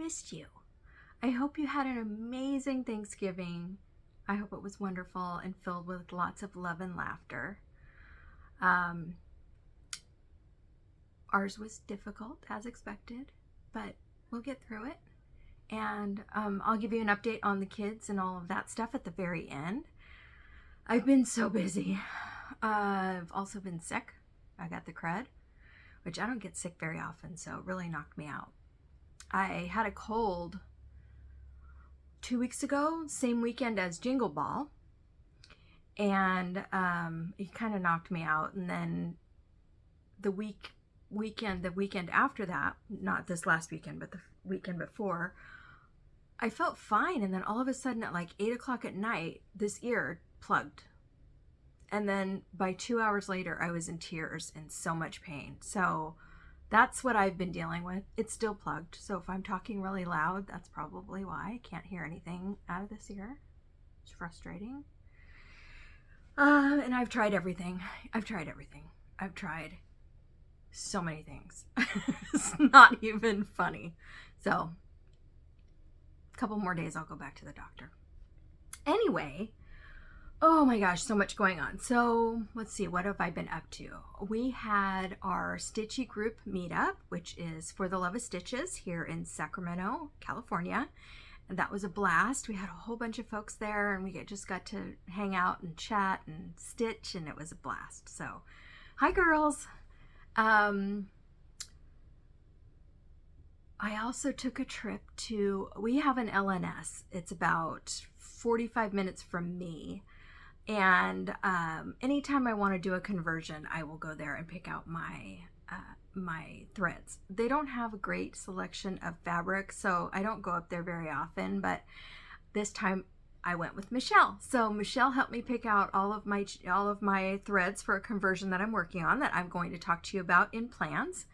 missed you. I hope you had an amazing Thanksgiving. I hope it was wonderful and filled with lots of love and laughter. Ours was difficult, as expected, but we'll get through it. And I'll give you an update on the kids and all of that stuff at the very end. I've been so busy. I've also been sick. I got the crud, which I don't get sick very often, so it really knocked me out. I had a cold 2 weeks ago, same weekend as Jingle Ball, and it kind of knocked me out. And then the weekend after that, not this last weekend, but the weekend before, I felt fine. And then all of a sudden at like 8 o'clock at night, this ear plugged. And then by 2 hours later, I was in tears and so much pain. So that's what I've been dealing with. It's still plugged. So if I'm talking really loud, that's probably why I can't hear anything out of this ear. It's frustrating. And I've tried everything. I've tried so many things. It's not even funny. So a couple more days, I'll go back to the doctor. Anyway, oh my gosh, so much going on. So let's see, what have I been up to? We had our Stitchy group meetup, which is For the Love of Stitches here in Sacramento, California. And that was a blast. We had a whole bunch of folks there, and we just got to hang out and chat and stitch, and it was a blast. So, hi girls. I also took a trip we have an LNS. It's about 45 minutes from me. And anytime I want to do a conversion, I will go there and pick out my threads. They don't have a great selection of fabric, so I don't go up there very often, but this time I went with Michelle. So Michelle helped me pick out all of my threads for a conversion that I'm working on, that I'm going to talk to you about in plans.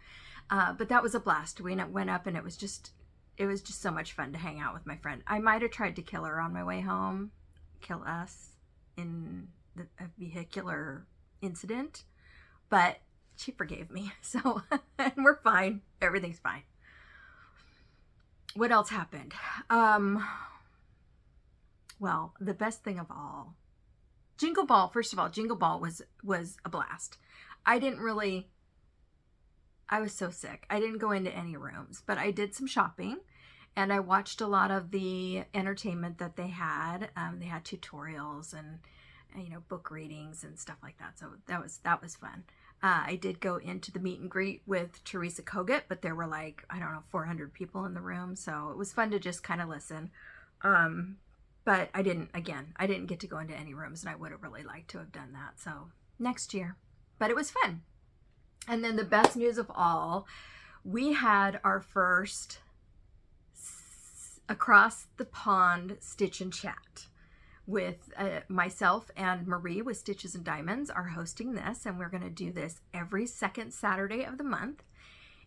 But that was a blast. We went up, and it was just so much fun to hang out with my friend. I might have tried to kill her on my way home, kill us in a vehicular incident, but she forgave me. So, and we're fine. Everything's fine. What else happened? Well, the best thing of all, Jingle Ball. First of all, Jingle Ball was a blast. I was so sick. I didn't go into any rooms, but I did some shopping, and I watched a lot of the entertainment that they had. They had tutorials and book readings and stuff like that. So that was fun. I did go into the meet and greet with Teresa Kogut, but there were 400 people in the room. So it was fun to just kind of listen. But I didn't get to go into any rooms, and I would have really liked to have done that. So next year, but it was fun. And then the best news of all, we had our first across the pond stitch and chat with myself and Marie with Stitches and Diamonds are hosting this, and we're going to do this every second Saturday of the month.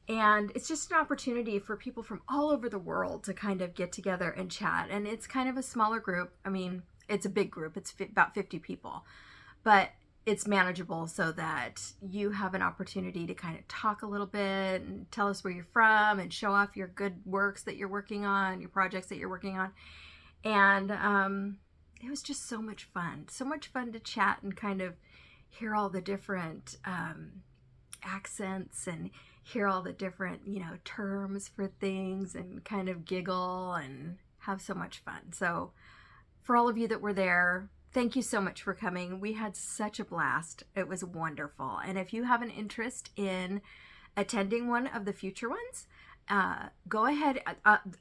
And it's just an opportunity for people from all over the world to kind of get together and chat. And it's kind of a smaller group. I mean, it's a big group. It's about 50 people, but it's manageable so that you have an opportunity to kind of talk a little bit and tell us where you're from and show off your good works that you're working on, your projects that you're working on. And it was just so much fun to chat and kind of hear all the different accents and hear all the different, terms for things and kind of giggle and have so much fun. So for all of you that were there, thank you so much for coming. We had such a blast. It was wonderful. And if you have an interest in attending one of the future ones, go ahead.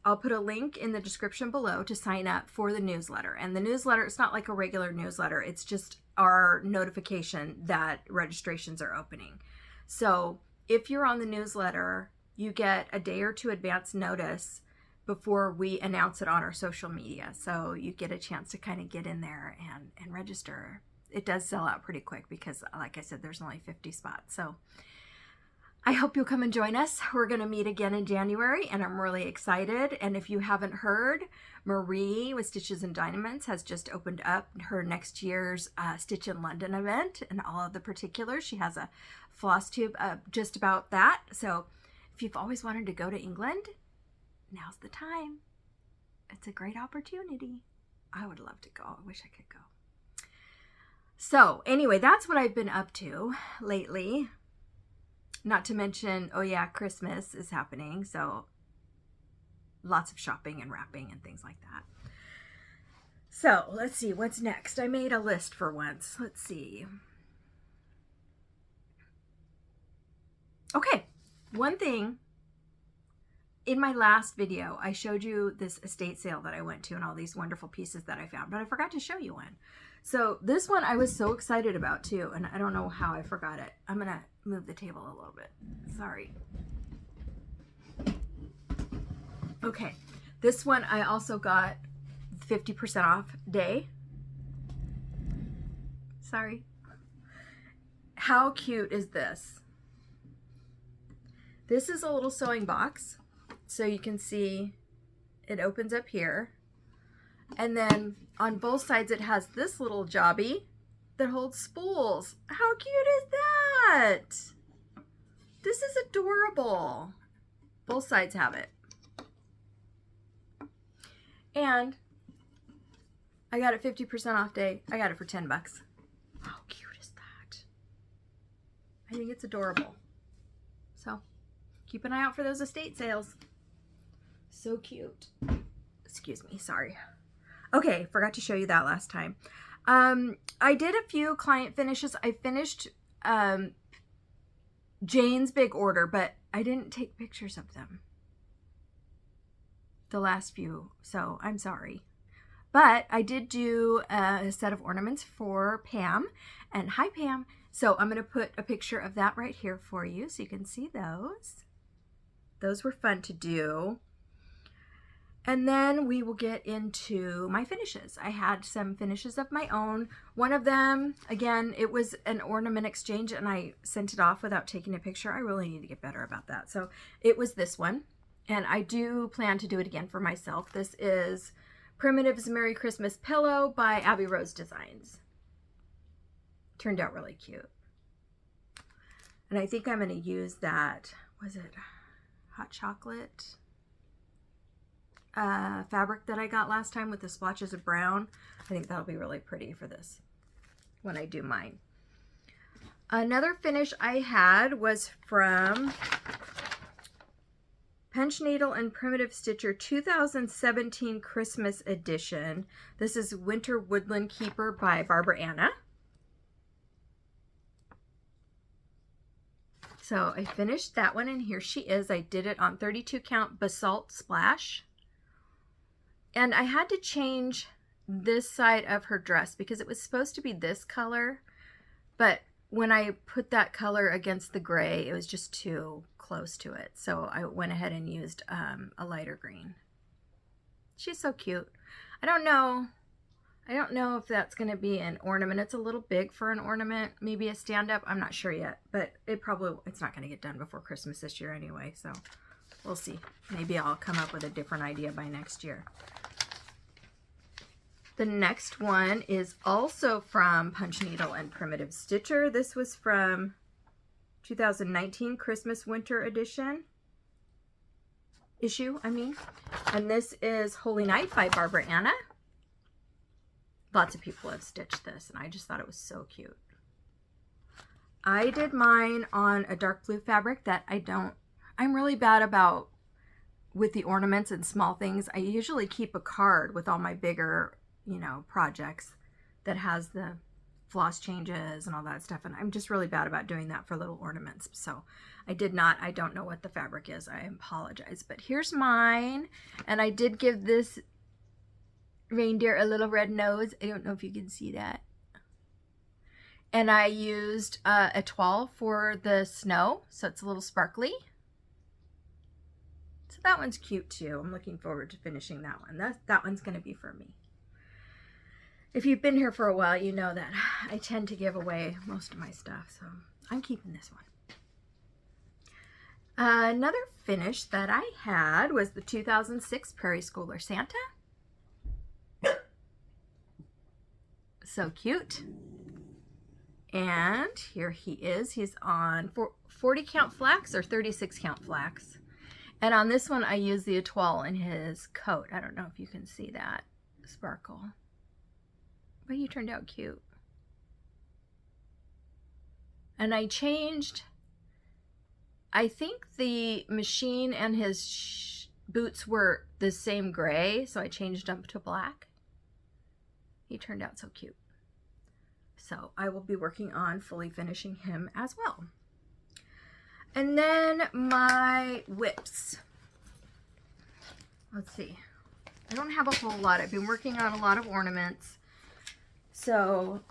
I'll put a link in the description below to sign up for the newsletter. And the newsletter, it's not like a regular newsletter. It's just our notification that registrations are opening. So if you're on the newsletter, you get a day or two advance notice before we announce it on our social media. So you get a chance to kind of get in there and register. It does sell out pretty quick because, like I said, there's only 50 spots. So I hope you'll come and join us. We're going to meet again in January, and I'm really excited. And if you haven't heard, Marie with Stitches and Diamonds has just opened up her next year's Stitch in London event and all of the particulars. She has a Flosstube just about that. So if you've always wanted to go to England, now's the time. It's a great opportunity. I would love to go. I wish I could go. So anyway, that's what I've been up to lately. Not to mention, oh yeah, Christmas is happening. So lots of shopping and wrapping and things like that. So let's see what's next. I made a list for once. Let's see. Okay, one thing. In my last video, I showed you this estate sale that I went to and all these wonderful pieces that I found, but I forgot to show you one. So this one I was so excited about too, and I don't know how I forgot it. I'm gonna move the table a little bit. Sorry. Okay, this one I also got 50% off day. Sorry. How cute is this? This is a little sewing box. So you can see it opens up here. And then on both sides it has this little jobby that holds spools. How cute is that? This is adorable. Both sides have it. And I got it 50% off day. I got it for 10 bucks. How cute is that? I think it's adorable. So keep an eye out for those estate sales. So cute. Excuse me, sorry. Okay, forgot to show you that last time. I did a few client finishes. I finished Jane's big order, but I didn't take pictures of them. The last few, so I'm sorry. But I did do a set of ornaments for Pam, and hi Pam. So I'm gonna put a picture of that right here for you so you can see those. Those were fun to do. And then we will get into my finishes. I had some finishes of my own. One of them, again, it was an ornament exchange and I sent it off without taking a picture. I really need to get better about that. So it was this one. And I do plan to do it again for myself. This is Primitive's Merry Christmas Pillow by Abby Rose Designs. Turned out really cute. And I think I'm going to use that, was it hot chocolate? Fabric that I got last time with the splotches of brown. I think that'll be really pretty for this when I do mine. Another finish I had was from Punch Needle and Primitive Stitcher 2017 Christmas edition. This is Winter Woodland Keeper by Barbara Anna. So I finished that one and here she is. I did it on 32 count basalt splash. And I had to change this side of her dress because it was supposed to be this color, but when I put that color against the gray, it was just too close to it. So I went ahead and used a lighter green. She's so cute. I don't know if that's going to be an ornament. It's a little big for an ornament, maybe a stand-up. I'm not sure yet, but it's not going to get done before Christmas this year anyway, so we'll see. Maybe I'll come up with a different idea by next year. The next one is also from Punch Needle and Primitive Stitcher. This was from 2019 Christmas Winter Edition. And this is Holy Night by Barbara Anna. Lots of people have stitched this, and I just thought it was so cute. I did mine on a dark blue fabric that I'm really bad about with the ornaments and small things. I usually keep a card with all my bigger projects that has the floss changes and all that stuff, and I'm just really bad about doing that for little ornaments. So I don't know what the fabric is. I apologize, but here's mine. And I did give this reindeer a little red nose. I don't know if you can see that. And I used a toile for the snow, so it's a little sparkly. So that one's cute too. I'm looking forward to finishing that one. That one's going to be for me. If you've been here for a while, you know that I tend to give away most of my stuff, so I'm keeping this one. Another finish that I had was the 2006 Prairie Schooler Santa. So cute. And here he is. He's on 40 count flax or 36 count flax. And on this one, I used the étoile in his coat. I don't know if you can see that sparkle, but he turned out cute. And I changed, I think the machine and his boots were the same gray, so I changed them to black. He turned out so cute. So I will be working on fully finishing him as well. And then my whips. Let's see. I don't have a whole lot. I've been working on a lot of ornaments. So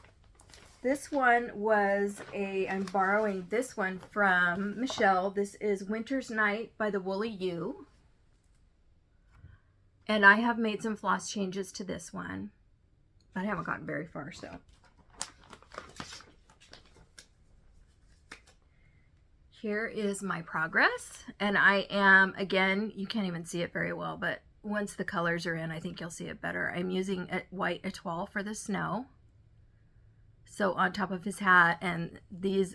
this one was I'm borrowing this one from Michelle. This is Winter's Night by the Woolly Ewe. And I have made some floss changes to this one, but I haven't gotten very far, so. Here is my progress, and I am, again, you can't even see it very well, but once the colors are in, I think you'll see it better. I'm using a white étoile for the snow. So on top of his hat, and the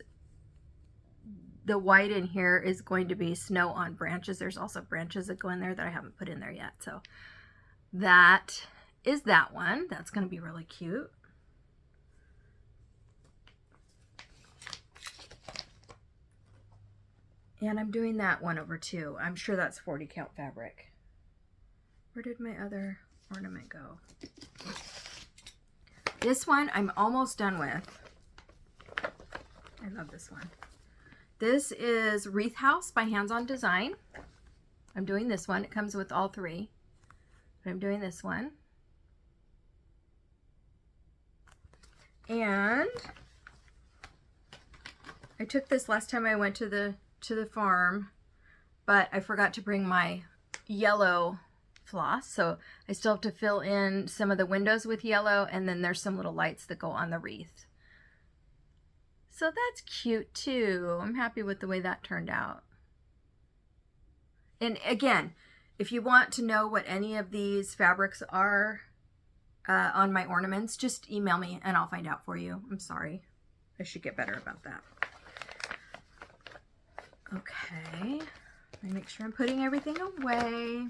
white in here is going to be snow on branches. There's also branches that go in there that I haven't put in there yet. So that is that one. That's going to be really cute. And I'm doing that one over too. I'm sure that's 40 count fabric. Where did my other ornament go? This one I'm almost done with. I love this one. This is Wreath House by Hands On Design. I'm doing this one. It comes with all three. But I'm doing this one. And I took this last time I went to the farm, but I forgot to bring my yellow floss, so I still have to fill in some of the windows with yellow, and then there's some little lights that go on the wreath. So that's cute too. I'm happy with the way that turned out. And again, if you want to know what any of these fabrics are on my ornaments, just email me and I'll find out for you. I'm sorry. I should get better about that. Okay, let me make sure I'm putting everything away.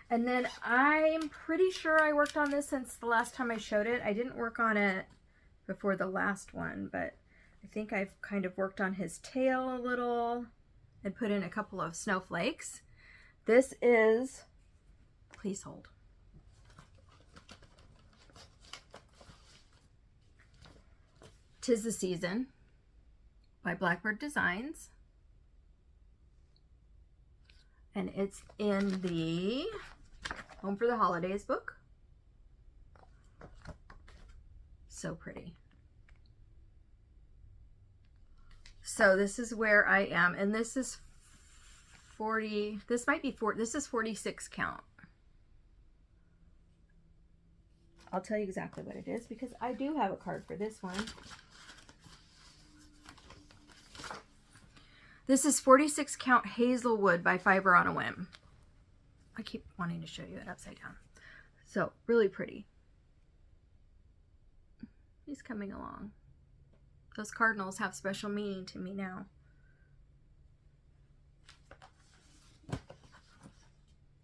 And then I'm pretty sure I worked on this since the last time I showed it. I didn't work on it before the last one, but I think I've kind of worked on his tail a little and put in a couple of snowflakes. This is, please hold. "'Tis the Season" by Blackbird Designs, and it's in the Home for the Holidays book. So pretty. So this is where I am, and this is 40, this might be 4, this is 46 count. I'll tell you exactly what it is because I do have a card for this one. This is 46 count Hazelwood by Fiber on a Whim. I keep wanting to show you it upside down. So, really pretty. He's coming along. Those cardinals have special meaning to me now.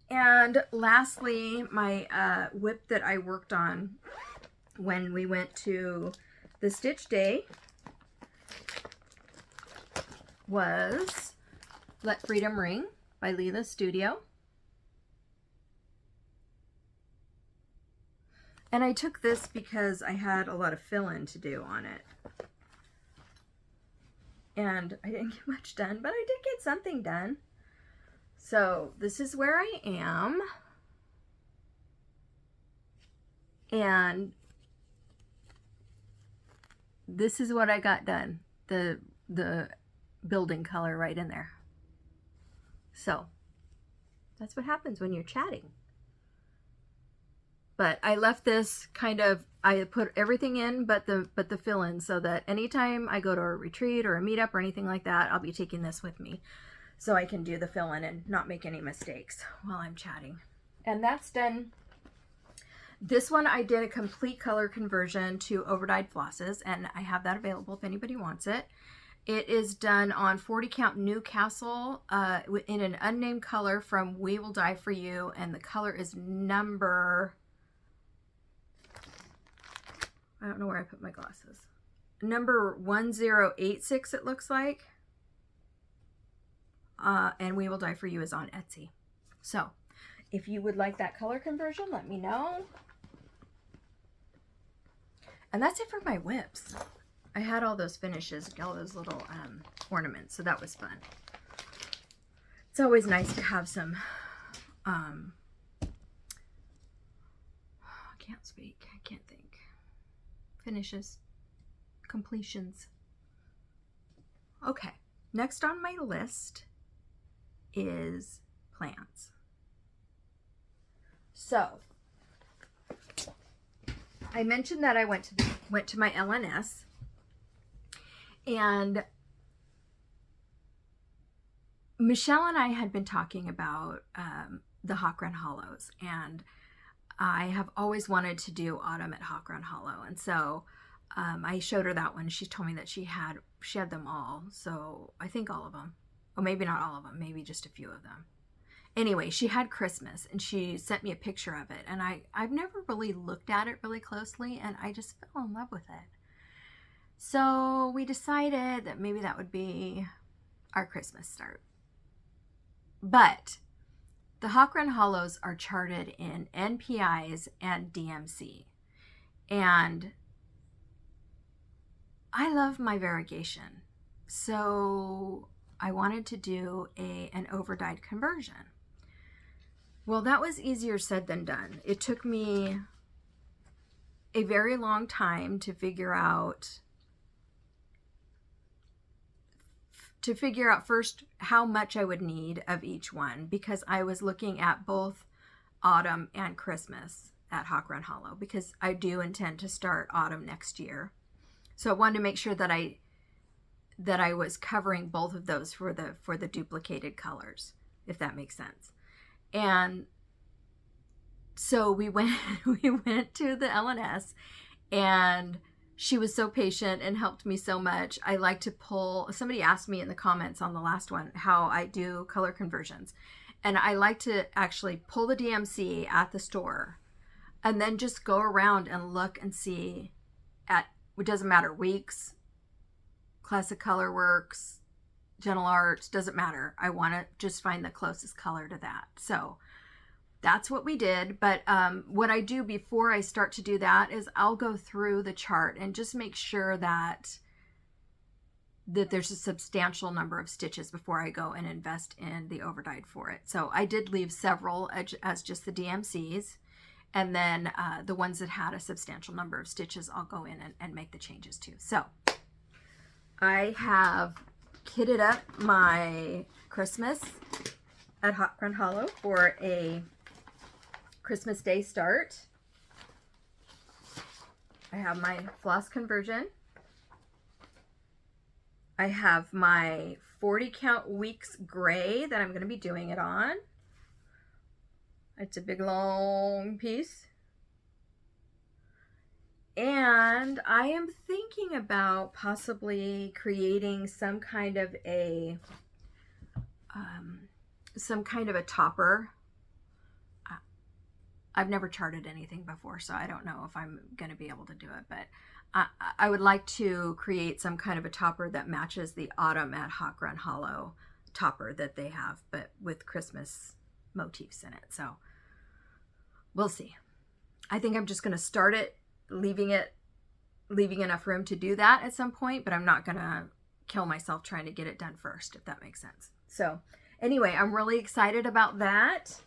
And lastly, my whip that I worked on when we went to the Stitch Day was Let Freedom Ring by Leela Studio. And I took this because I had a lot of fill-in to do on it. And I didn't get much done, but I did get something done. So this is where I am. And this is what I got done. The building color right in there. So that's what happens when you're chatting. But I left this kind of, I put everything in but the fill-in, so that anytime I go to a retreat or a meetup or anything like that, I'll be taking this with me so I can do the fill-in and not make any mistakes while I'm chatting. And that's done. This one I did a complete color conversion to overdyed flosses, and I have that available if anybody wants it. It is done on 40 count Newcastle in an unnamed color from We Will Die For You, and the color is number, I don't know where I put my glasses, number 1086 it looks like. And We Will Die For You is on Etsy. So if you would like that color conversion, let me know. And that's it for my whips. I had all those finishes, all those little ornaments, so that was fun. It's always nice to have some, I can't speak, I can't think, finishes, completions. Okay, next on my list is plants. So, I mentioned that I went to my LNS, and Michelle and I had been talking about the Hawk Run Hollows, and I have always wanted to do autumn at Hawk Run Hollow, and so I showed her that one. She told me that she had them all, so I think all of them. Well, maybe not all of them, maybe just a few of them. Anyway, she had Christmas, and she sent me a picture of it, and I've never really looked at it really closely, and I just fell in love with it. So we decided that maybe that would be our Christmas start. But the Hawk Run Hollows are charted in NPIs and DMC, and I love my variegation, so I wanted to do an overdyed conversion. Well, that was easier said than done. It took me a very long time to figure out first how much I would need of each one, because I was looking at both autumn and Christmas at Hawk Run Hollow, because I do intend to start autumn next year. So I wanted to make sure that I was covering both of those for the duplicated colors, if that makes sense. And so we went to the LNS, and she was so patient and helped me so much. I like to pull, somebody asked me in the comments on the last one how I do color conversions, and I like to actually pull the DMC at the store and then just go around and look and see at, it doesn't matter, Weeks, Classic Color Works, Gentle Arts, doesn't matter. I want to just find the closest color to that. So that's what we did. But what I do before I start to do that is I'll go through the chart and just make sure that there's a substantial number of stitches before I go and invest in the overdyed for it. So I did leave several as just the DMCs, and then the ones that had a substantial number of stitches, I'll go in and make the changes to. So I have kitted up my Christmas at Hawk Run Hollow for a Christmas Day start. I have my floss conversion. I have my 40 count Weeks gray that I'm going to be doing it on. It's a big long piece. And I am thinking about possibly creating some kind of a topper. I've never charted anything before, so I don't know if I'm going to be able to do it, but I would like to create some kind of a topper that matches the Autumn at Hawk Run Hollow topper that they have, but with Christmas motifs in it. So we'll see. I think I'm just going to start it, leaving enough room to do that at some point, but I'm not going to kill myself trying to get it done first, if that makes sense. So anyway, I'm really excited about that.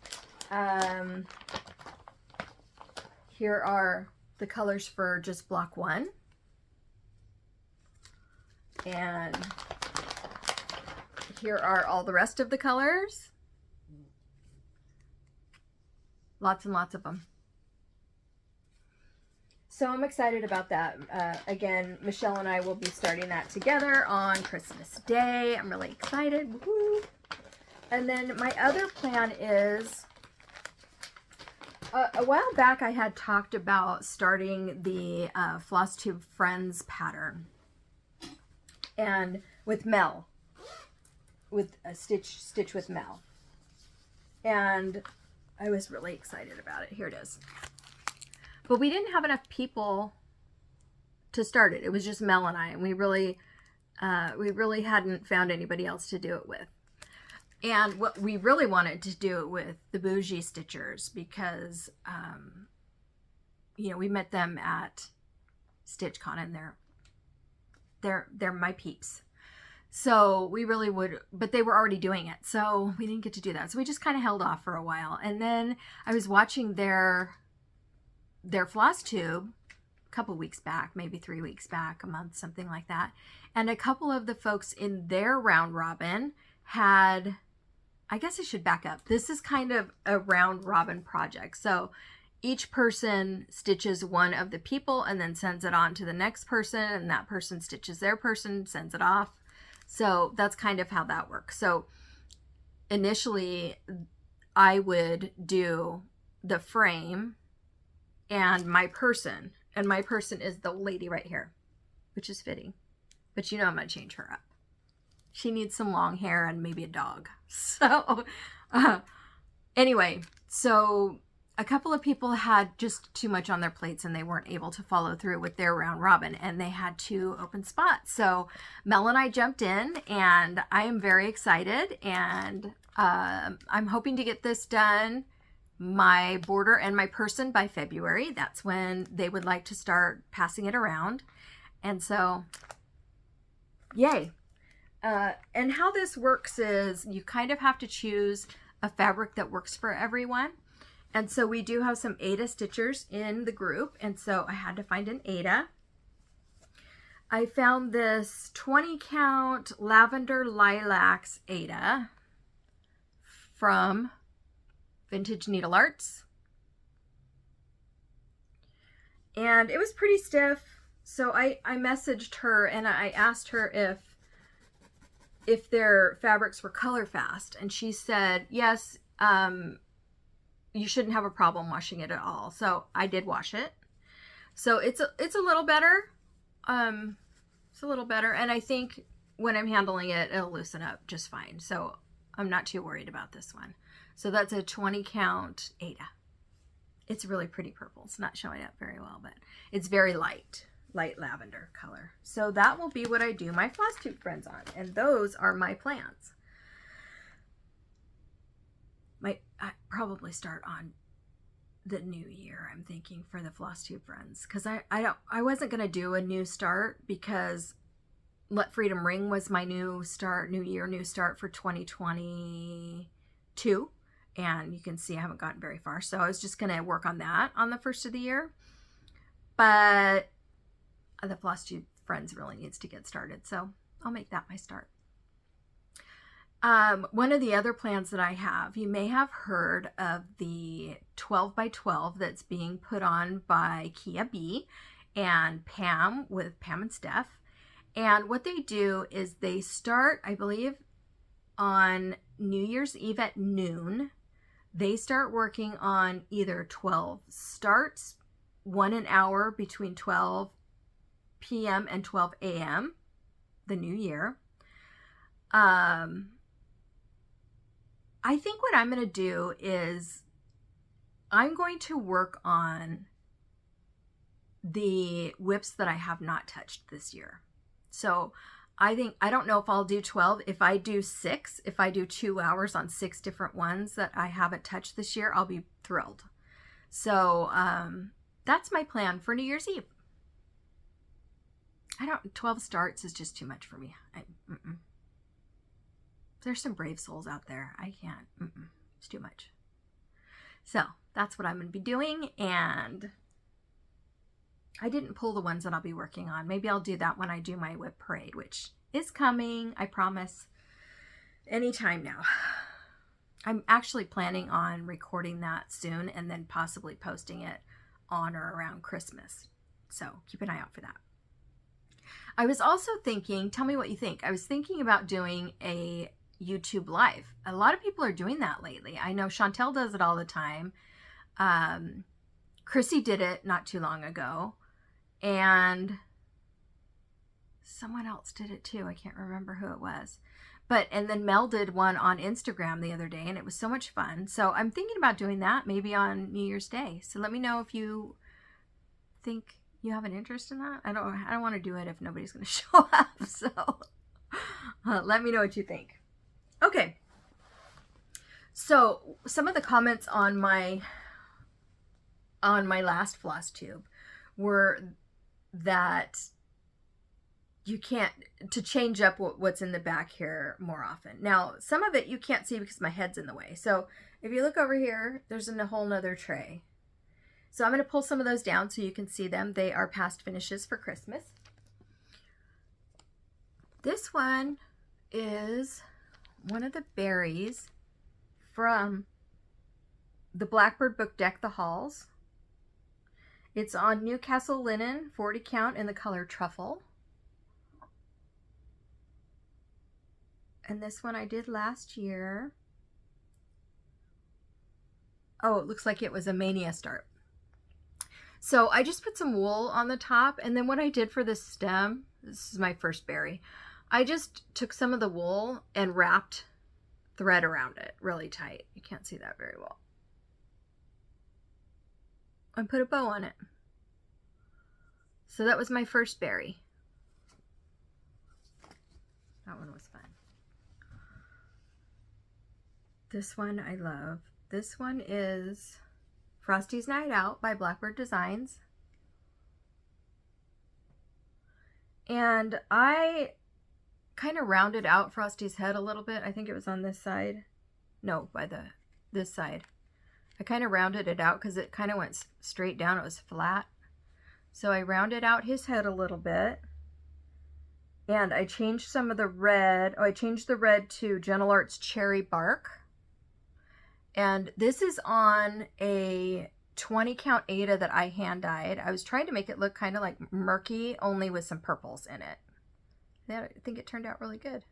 Here are the colors for just block 1. And here are all the rest of the colors. Lots and lots of them. So I'm excited about that. Again, Michelle and I will be starting that together on Christmas Day. I'm really excited. Woo-hoo. And then my other plan is, a while back I had talked about starting the FlosStube Friends pattern. And with Mel, with a stitch with Mel. And I was really excited about it. Here it is. But we didn't have enough people to start it. It was just Mel and I, and we really hadn't found anybody else to do it with. And what we really wanted to do it with the Bougie Stitchers, because you know, we met them at StitchCon, and they're my peeps. So we really would, but they were already doing it, so we didn't get to do that. So we just kind of held off for a while. And then I was watching their Flosstube a couple weeks back, maybe 3 weeks back, a month, something like that. And a couple of the folks in their round robin had, I guess I should back up. This is kind of a round robin project. So each person stitches one of the people and then sends it on to the next person, and that person stitches their person, sends it off. So that's kind of how that works. So initially I would do the frame and my person is the lady right here, which is fitting, but you know, I'm going to change her up. She needs some long hair and maybe a dog. So anyway, so a couple of people had just too much on their plates and they weren't able to follow through with their round robin, and they had 2 open spots. So Mel and I jumped in, and I am very excited, and I'm hoping to get this done, my border and my person, by February. That's when they would like to start passing it around. And so, yay. And how this works is you kind of have to choose a fabric that works for everyone. And so we do have some Aida Stitchers in the group, and so I had to find an Aida. I found this 20 count lavender lilacs Aida from Vintage Needle Arts. And it was pretty stiff, so I messaged her and I asked her if their fabrics were color fast, and she said yes, you shouldn't have a problem washing it at all. So I did wash it. So it's a little better. It's a little better, and I think when I'm handling it, it'll loosen up just fine. So I'm not too worried about this one. So that's a 20 count Aida. It's really pretty purple. It's not showing up very well, but it's very light lavender color. So that will be what I do my Flosstube friends on, and those are my plans. I probably start on the new year, I'm thinking, for the Flosstube friends, because I wasn't gonna do a new start, because Let Freedom Ring was my new start, new start for 2022, and you can see I haven't gotten very far, so I was just gonna work on that on the first of the year. But the Flosstube friends really needs to get started, so I'll make that my start. One of the other plans that I have, you may have heard of the 12 by 12 that's being put on by Kia B and Pam, with Pam and Steph. And what they do is they start, I believe, on New Year's Eve at noon. They start working on either 12 starts, 1 an hour between 12 p.m. and 12 a.m. the new year. I think what I'm going to do is I'm going to work on the whips that I have not touched this year. So I don't know if I'll do 12. If I do 6, if I do 2 hours on 6 different ones that I haven't touched this year, I'll be thrilled. So that's my plan for New Year's Eve. 12 starts is just too much for me. There's some brave souls out there. I can't. It's too much. So that's what I'm going to be doing. And I didn't pull the ones that I'll be working on. Maybe I'll do that when I do my whip parade, which is coming, I promise, anytime now. I'm actually planning on recording that soon and then possibly posting it on or around Christmas. So keep an eye out for that. I was also thinking, tell me what you think. I was thinking about doing a YouTube live. A lot of people are doing that lately. I know Chantel does it all the time. Chrissy did it not too long ago. And Someone else did it too. I can't remember who it was. And then Mel did one on Instagram the other day, and it was so much fun. So I'm thinking about doing that maybe on New Year's Day. So let me know if you think you have an interest in that. I don't want to do it if nobody's going to show up. So let me know what you think. Okay. So some of the comments on my last floss tube were that you can't, to change up what's in the back here more often. Now, some of it you can't see because my head's in the way. So if you look over here, there's a whole nother tray. So I'm going to pull some of those down so you can see them. They are past finishes for Christmas. This one is one of the berries from the Blackbird book deck, The Halls. It's on Newcastle linen, 40 count in the color Truffle. And this one I did last year. Oh, it looks like it was a Mania start. So I just put some wool on the top, and then what I did for this stem, this is my first berry, I just took some of the wool and wrapped thread around it really tight. You can't see that very well. And put a bow on it. So that was my first berry. That one was fun. This one I love. This one is Frosty's Night Out by Blackbird Designs. And I kind of rounded out Frosty's head a little bit. I think it was on this side. No, by this side. I kind of rounded it out because it kind of went straight down. It was flat. So I rounded out his head a little bit. And I changed some of the red. Oh, I changed the red to Gentle Arts Cherry Bark. And this is on a 20 count Aida that I hand dyed. I was trying to make it look kind of like murky, only with some purples in it. Yeah, I think it turned out really good.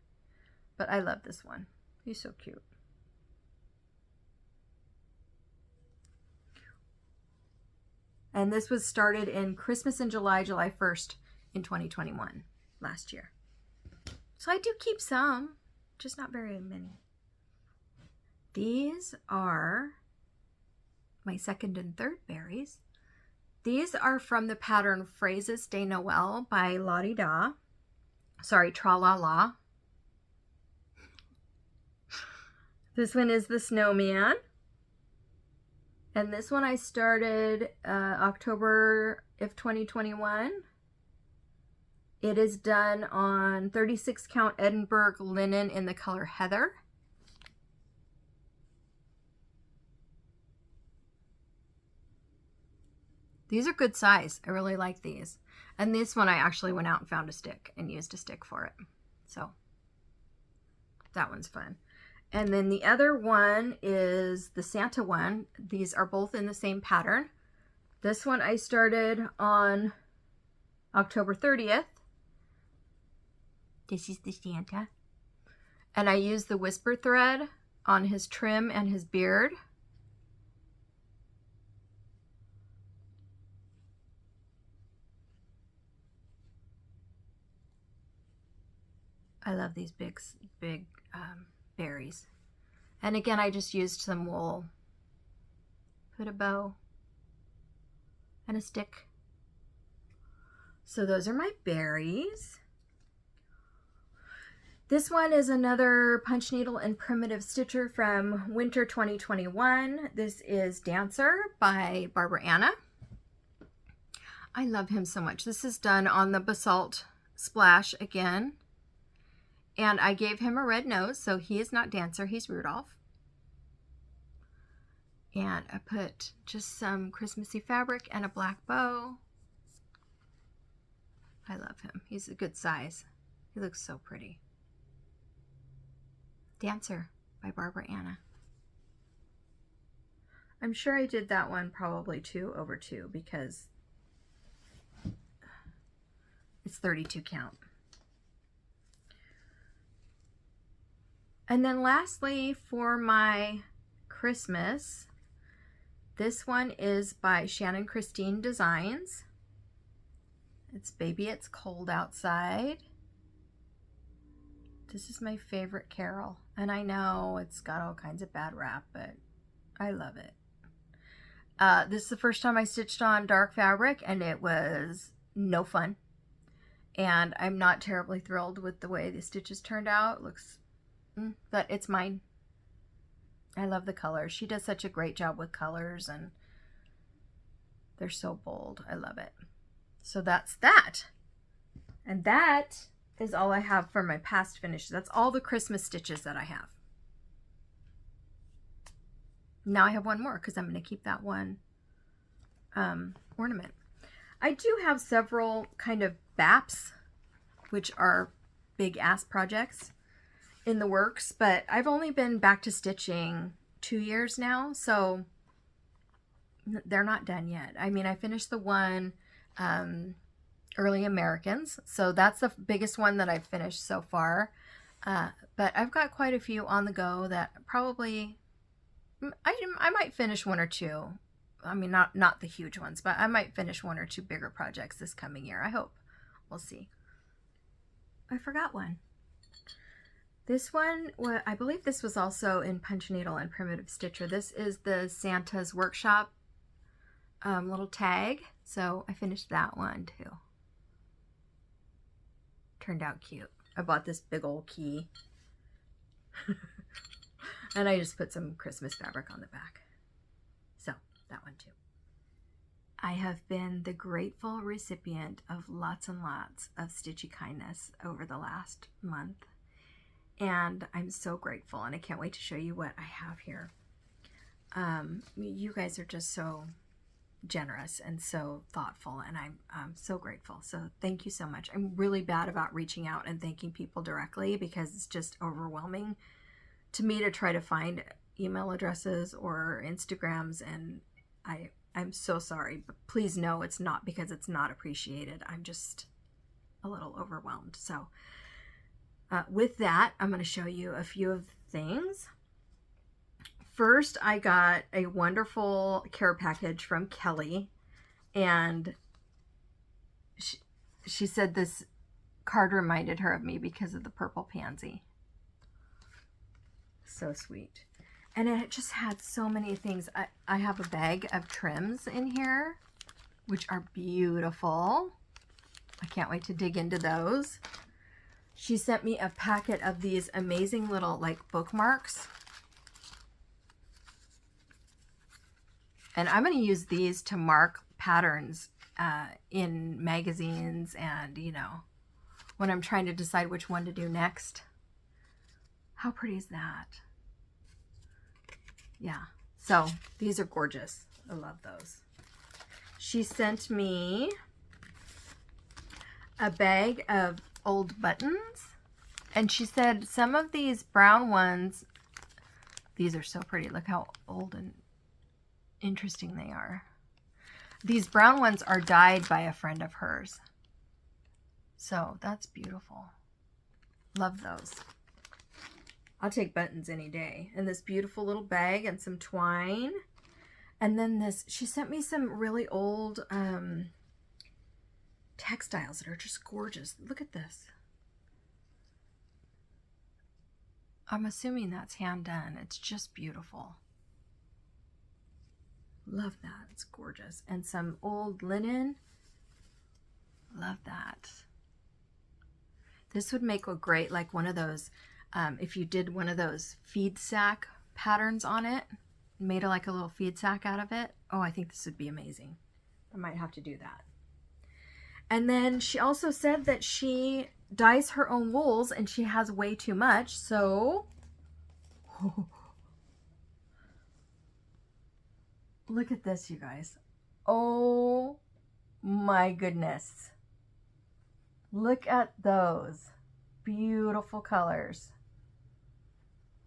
But I love this one. He's so cute. And this was started in Christmas in July 1st in 2021, last year. So I do keep some, just not very many. These are my second and third berries. These are from the pattern Phrases de Noël by Lottie Da. Sorry, Tra La La. This one is the Snowman. And this one I started October of 2021. It is done on 36 count Edinburgh linen in the color Heather. These are good size. I really like these. And this one I actually went out and found a stick and used a stick for it. So that one's fun. And then the other one is the Santa one. These are both in the same pattern. This one I started on October 30th. This is the Santa. And I used the whisper thread on his trim and his beard. I love these big berries. And again, I just used some wool. Put a bow and a stick. So those are my berries. This one is another punch needle and primitive stitcher from winter 2021. This is Dancer by Barbara Anna. I love him so much. This is done on the Basalt Splash again. And I gave him a red nose, so he is not Dancer, he's Rudolph. And I put just some Christmassy fabric and a black bow. I love him. He's a good size. He looks so pretty. Dancer by Barbara Anna. I'm sure I did that one probably 2/2 because it's 32 count. And then lastly, for my Christmas, this one is by Shannon Christine Designs. It's Baby It's Cold Outside. This is my favorite carol. And I know it's got all kinds of bad rap, but I love it. This is the first time I stitched on dark fabric, and it was no fun. And I'm not terribly thrilled with the way the stitches turned out. It looks, but it's mine. I love the colors. She does such a great job with colors, and they're so bold. I love it. So that's that. And that is all I have for my past finishes. That's all the Christmas stitches that I have. Now I have one more because I'm going to keep that one ornament. I do have several kind of BAPs, which are big ass projects in the works, but I've only been back to stitching 2 years now, so they're not done yet. I mean, I finished the one Early Americans, so that's the biggest one that I've finished so far, but I've got quite a few on the go that probably I might finish one or two. I mean, not the huge ones, but I might finish one or two bigger projects this coming year. I hope. We'll see. I forgot one. This one, I believe this was also in Punch Needle and Primitive Stitcher. This is the Santa's Workshop little tag. So I finished that one too. Turned out cute. I bought this big old key. And I just put some Christmas fabric on the back. So that one too. I have been the grateful recipient of lots and lots of Stitchy kindness over the last month. And I'm so grateful, and I can't wait to show you what I have here. You guys are just so generous and so thoughtful, and I'm so grateful. So thank you so much. I'm really bad about reaching out and thanking people directly because it's just overwhelming to me to try to find email addresses or Instagrams, and I'm so sorry, but please know it's not because it's not appreciated. I'm just a little overwhelmed. So with that, I'm going to show you a few of the things. First, I got a wonderful care package from Kelly, and she said this card reminded her of me because of the purple pansy. So sweet. And it just had so many things. I have a bag of trims in here, which are beautiful. I can't wait to dig into those. She sent me a packet of these amazing little like bookmarks. And I'm going to use these to mark patterns in magazines and, you know, when I'm trying to decide which one to do next. How pretty is that? Yeah, so these are gorgeous. I love those. She sent me a bag of old buttons, and she said some of these brown ones, these are so pretty. Look how old and interesting they are. These brown ones are dyed by a friend of hers. So that's beautiful. Love those. I'll take buttons any day. And this beautiful little bag and some twine. And then this, she sent me some really old textiles that are just gorgeous. Look at this. I'm assuming that's hand done. It's just beautiful. Love that. It's gorgeous. And some old linen. Love that. This would make a great, like one of those, if you did one of those feed sack patterns on it, made like a little feed sack out of it. Oh, I think this would be amazing. I might have to do that. And then she also said that she dyes her own wools and she has way too much. So look at this, you guys. Oh my goodness. Look at those beautiful colors.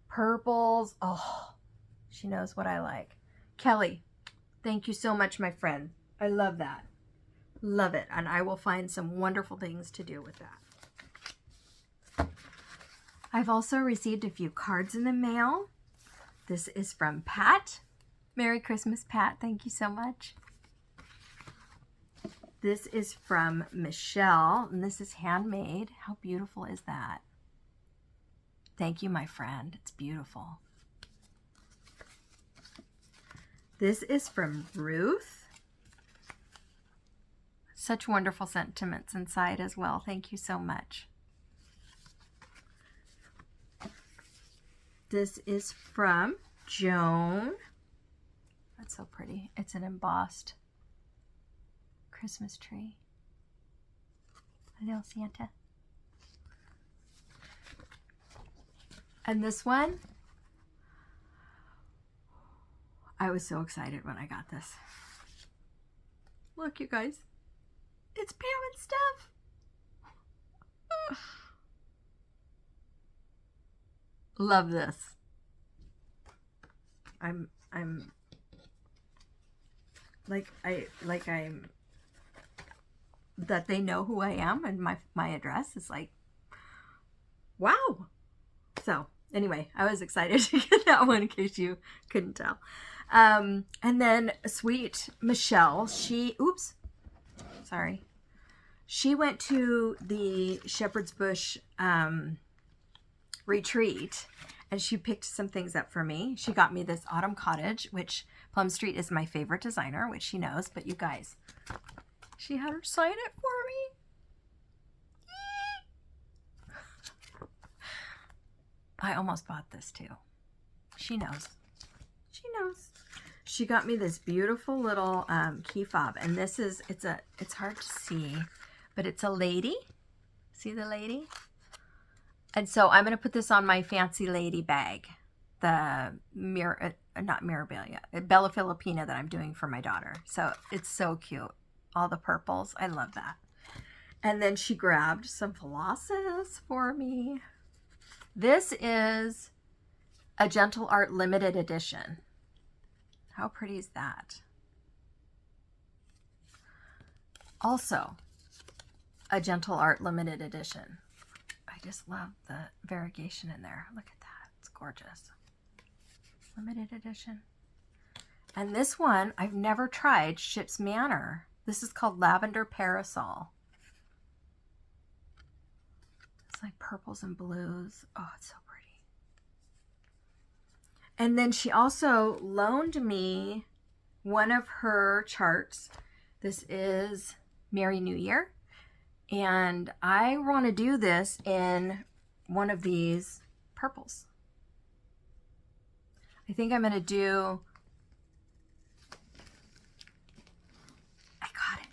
Purples. Oh, she knows what I like. Kelly, thank you so much, my friend. I love that. Love it. And I will find some wonderful things to do with that. I've also received a few cards in the mail. This is from Pat. Merry Christmas, Pat. Thank you so much. This is from Michelle, and this is handmade. How beautiful is that? Thank you, my friend. It's beautiful. This is from Ruth. Such wonderful sentiments inside as well. Thank you so much. This is from Joan. That's so pretty. It's an embossed Christmas tree. A little Santa. And this one, I was so excited when I got this. Look, you guys. It's Pam and Steph. Love this. I'm that they know who I am, and my address is like, wow. So anyway, I was excited to get that one in case you couldn't tell. And then sweet Michelle, she went to the Shepherd's Bush retreat, and she picked some things up for me. She got me this autumn cottage, which Plum Street is my favorite designer, which she knows, but you guys, she had her sign it for me. I almost bought this too. She knows. She knows. She got me this beautiful little key fob, and this is, it's hard to see, but it's a lady. See the lady? And so I'm going to put this on my fancy lady bag, the not Mirabilia, Bella Filipina that I'm doing for my daughter. So it's so cute. All the purples. I love that. And then she grabbed some flosses for me. This is a Gentle Art limited edition. How pretty is that? Also, a Gentle Art limited edition. I just love the variegation in there. Look at that. It's gorgeous. Limited edition. And this one I've never tried, Ship's Manor. This is called Lavender Parasol. It's like purples and blues. Oh, it's so pretty. And then she also loaned me one of her charts. This is Merry New Year. And I want to do this in one of these purples. I think I'm going to do, I got it.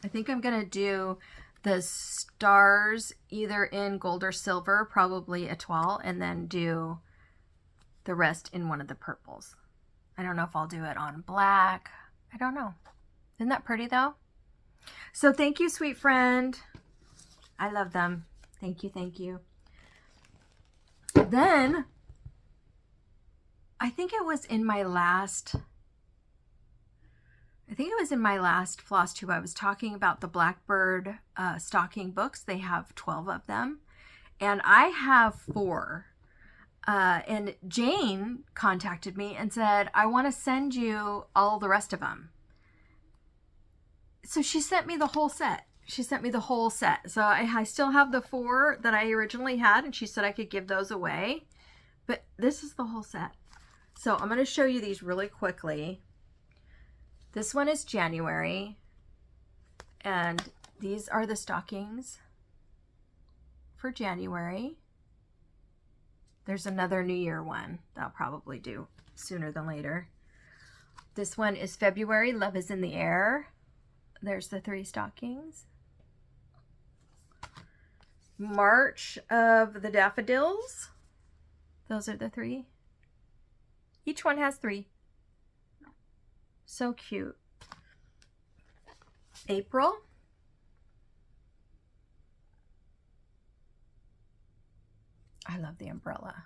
I think I'm going to do the stars either in gold or silver, probably étoile, and then do the rest in one of the purples. I don't know if I'll do it on black. I don't know. Isn't that pretty though? So thank you, sweet friend. I love them. Thank you, thank you. Then, I think it was in my last floss tube. I was talking about the Blackbird stocking books. They have 12 of them, and I have 4. And Jane contacted me and said, I want to send you all the rest of them. So she sent me the whole set. So I still have the 4 that I originally had, and she said I could give those away. But this is the whole set. So I'm going to show you these really quickly. This one is January, and these are the stockings for January. There's another New Year one that I'll probably do sooner than later. This one is February, Love is in the Air. There's the 3 stockings. March of the Daffodils. Those are the 3. Each one has 3. So cute. April. I love the umbrella.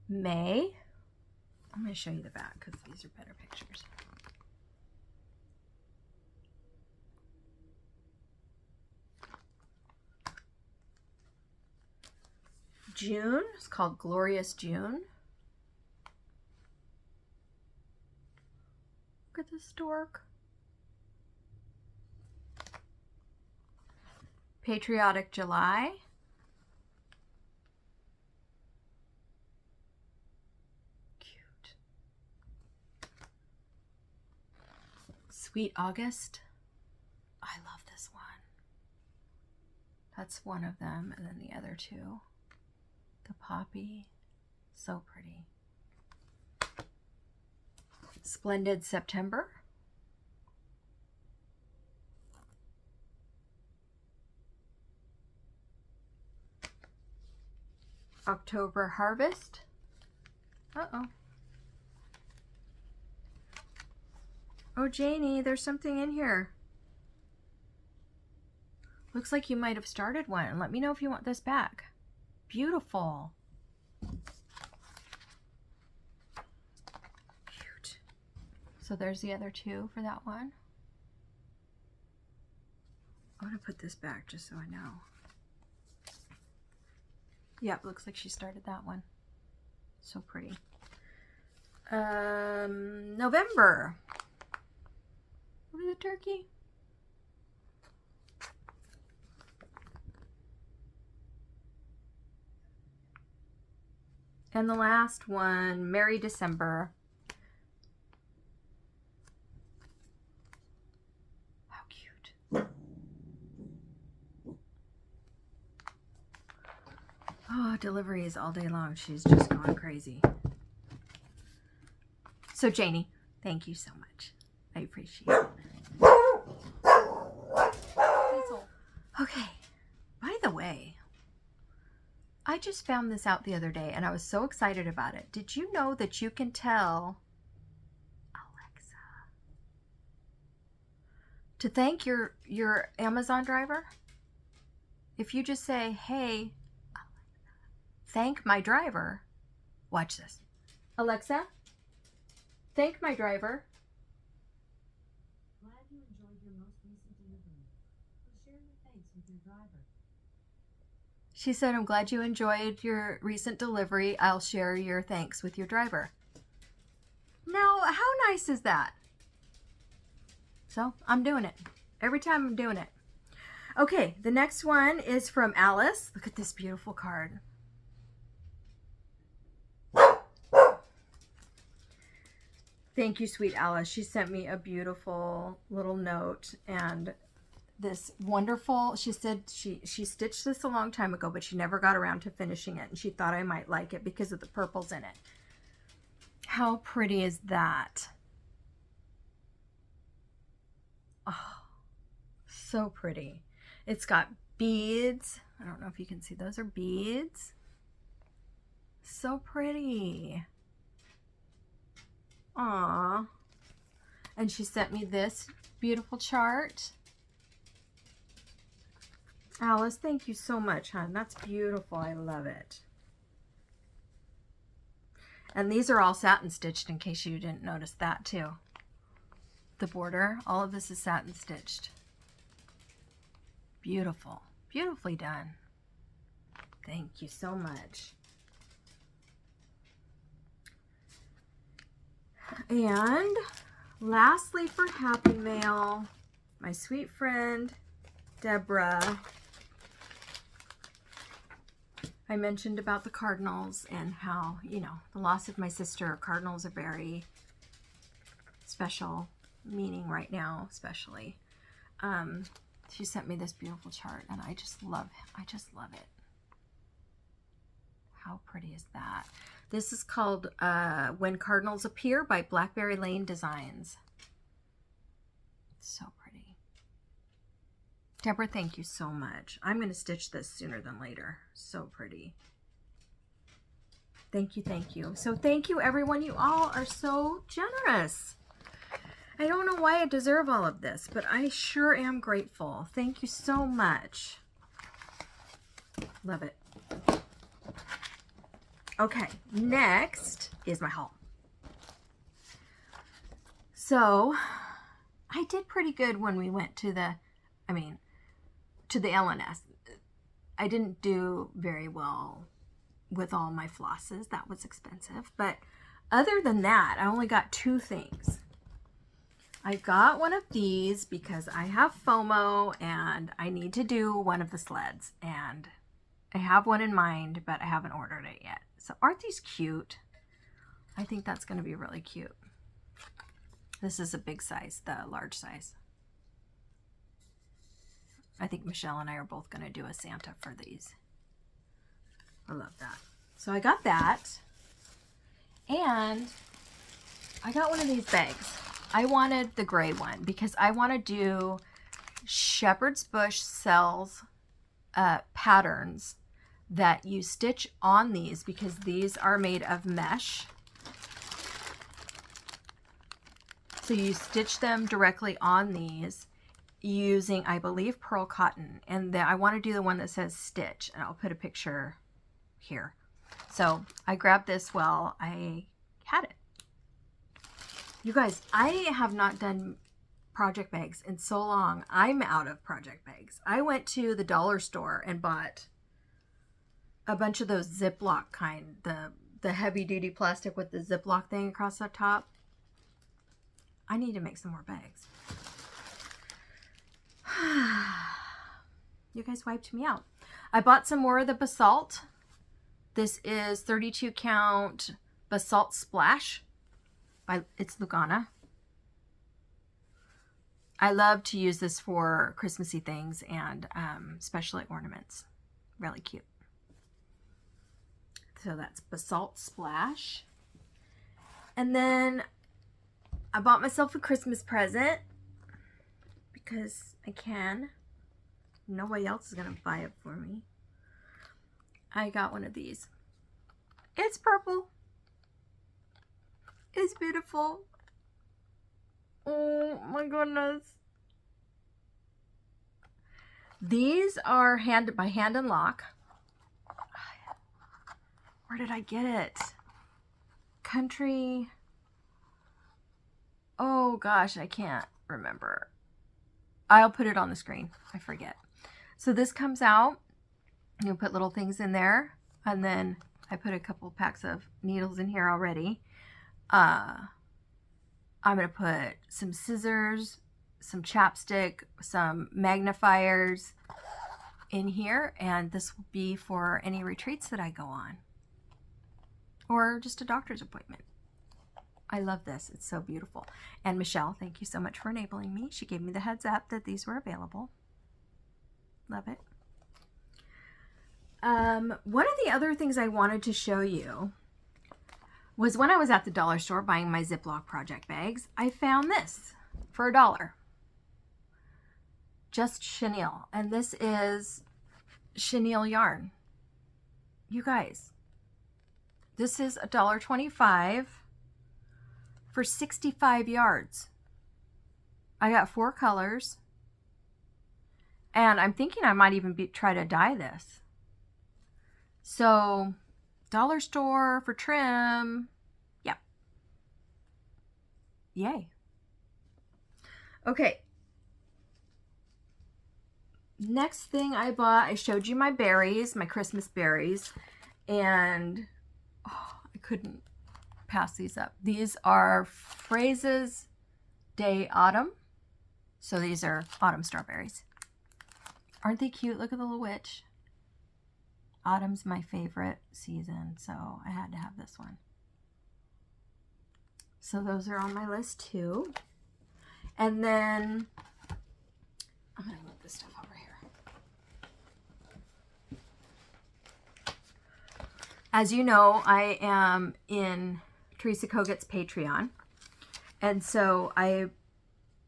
May. I'm going to show you the back because these are better pictures. June. It's called Glorious June. a stork. Patriotic July. Cute. Sweet August. I love this one. That's one of them, and then the other two. The poppy. So pretty. Splendid September. October Harvest. Uh-oh. Oh, Janie, there's something in here. Looks like you might have started one. Let me know if you want this back. Beautiful. Cute. So there's the other two for that one. I'm going to put this back just so I know. Yep, looks like she started that one. So pretty. November. What was it, turkey? And the last one, Merry December. How cute. Oh, deliveries all day long. She's just gone crazy. So, Janie, thank you so much. I appreciate it. Okay, by the way, I just found this out the other day and I was so excited about it. Did you know that you can tell Alexa to thank your Amazon driver? If you just say, hey, Alexa, thank my driver. Watch this. Alexa, thank my driver. Glad you enjoyed your most recent delivery. We'll share your thanks with your driver. She said, I'm glad you enjoyed your recent delivery. I'll share your thanks with your driver. Now, how nice is that? So, I'm doing it. Every time I'm doing it. Okay, the next one is from Alice. Look at this beautiful card. Thank you, sweet Alice. She sent me a beautiful little note and this wonderful, she said she stitched this a long time ago, but she never got around to finishing it, and she thought I might like it because of the purples in it. How pretty is that? Oh, so pretty. It's got beads. I don't know if you can see, those are beads. So pretty. Aww. And she sent me this beautiful chart. Alice, thank you so much, hon. That's beautiful. I love it. And these are all satin stitched, in case you didn't notice that too. The border, all of this is satin stitched. Beautiful. Beautifully done. Thank you so much. And lastly, for Happy Mail, my sweet friend Deborah. I mentioned about the cardinals and how, you know, the loss of my sister. Cardinals are very special meaning right now, especially. She sent me this beautiful chart, and I just love it. How pretty is that? This is called When Cardinals Appear by Blackberry Lane Designs. So pretty. Deborah, thank you so much. I'm going to stitch this sooner than later. So pretty. Thank you, thank you. So thank you, everyone. You all are so generous. I don't know why I deserve all of this, but I sure am grateful. Thank you so much. Love it. Okay, next is my haul. So I did pretty good when we went to the LNS. I didn't do very well with all my flosses. That was expensive. But other than that, I only got 2 things. I got one of these because I have FOMO and I need to do one of the sleds, and I have one in mind, but I haven't ordered it yet. So aren't these cute? I think that's going to be really cute. This is a big size, the large size. I think Michelle and I are both going to do a Santa for these. I love that. So I got that. And I got one of these bags. I wanted the gray one because I want to do Shepherd's Bush sells patterns that you stitch on these, because these are made of mesh. So you stitch them directly on these using, I believe, pearl cotton. And I want to do the one that says Stitch, and I'll put a picture here. So I grabbed this while I had it. You guys, I have not done project bags in so long. I'm out of project bags. I went to the dollar store and bought a bunch of those Ziploc kind, the heavy duty plastic with the Ziploc thing across the top. I need to make some more bags. You guys wiped me out. I bought some more of the basalt. This is 32 count basalt splash. It's Lugana. I love to use this for Christmassy things and especially ornaments. Really cute. So that's basalt splash. And then I bought myself a Christmas present because I can. Nobody else is going to buy it for me. I got one of these. It's purple. It's beautiful. Oh my goodness. These are by Hand and Lock. Where did I get it? Country. Oh gosh, I can't remember. I'll put it on the screen. I forget. So this comes out. You'll put little things in there. And then I put a couple packs of needles in here already. I'm going to put some scissors, some chapstick, some magnifiers in here. And this will be for any retreats that I go on. Or just a doctor's appointment. I love this. It's so beautiful. And Michelle, thank you so much for enabling me. She gave me the heads up that these were available. Love it. One of the other things I wanted to show you was when I was at the dollar store buying my Ziploc project bags, I found this for $1. Just chenille. And this is chenille yarn. You guys, this is $1.25 for 65 yards. I got 4 colors. And I'm thinking I might even try to dye this. So, dollar store for trim. Yep. Yay. Okay. Next thing I bought, I showed you my berries, my Christmas berries. And I couldn't pass these up. These are Phrases Day Autumn. So these are autumn strawberries. Aren't they cute? Look at the little witch. Autumn's my favorite season, so I had to have this one. So those are on my list too. And then I'm going to move this stuff over here. As you know, I am in Teresa Kogut's Patreon. And so I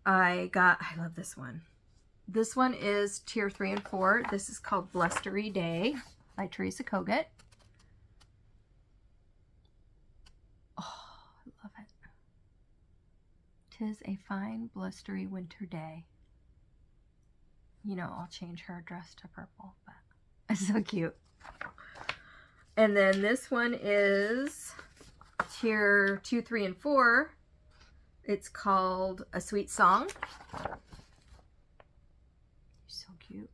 love this one. This one is tier 3 and 4. This is called Blustery Day by Teresa Kogut. Oh, I love it. 'Tis a fine blustery winter day. You know, I'll change her dress to purple, but it's so cute. And then this one is tier 2, 3, and 4. It's called A Sweet Song. So cute.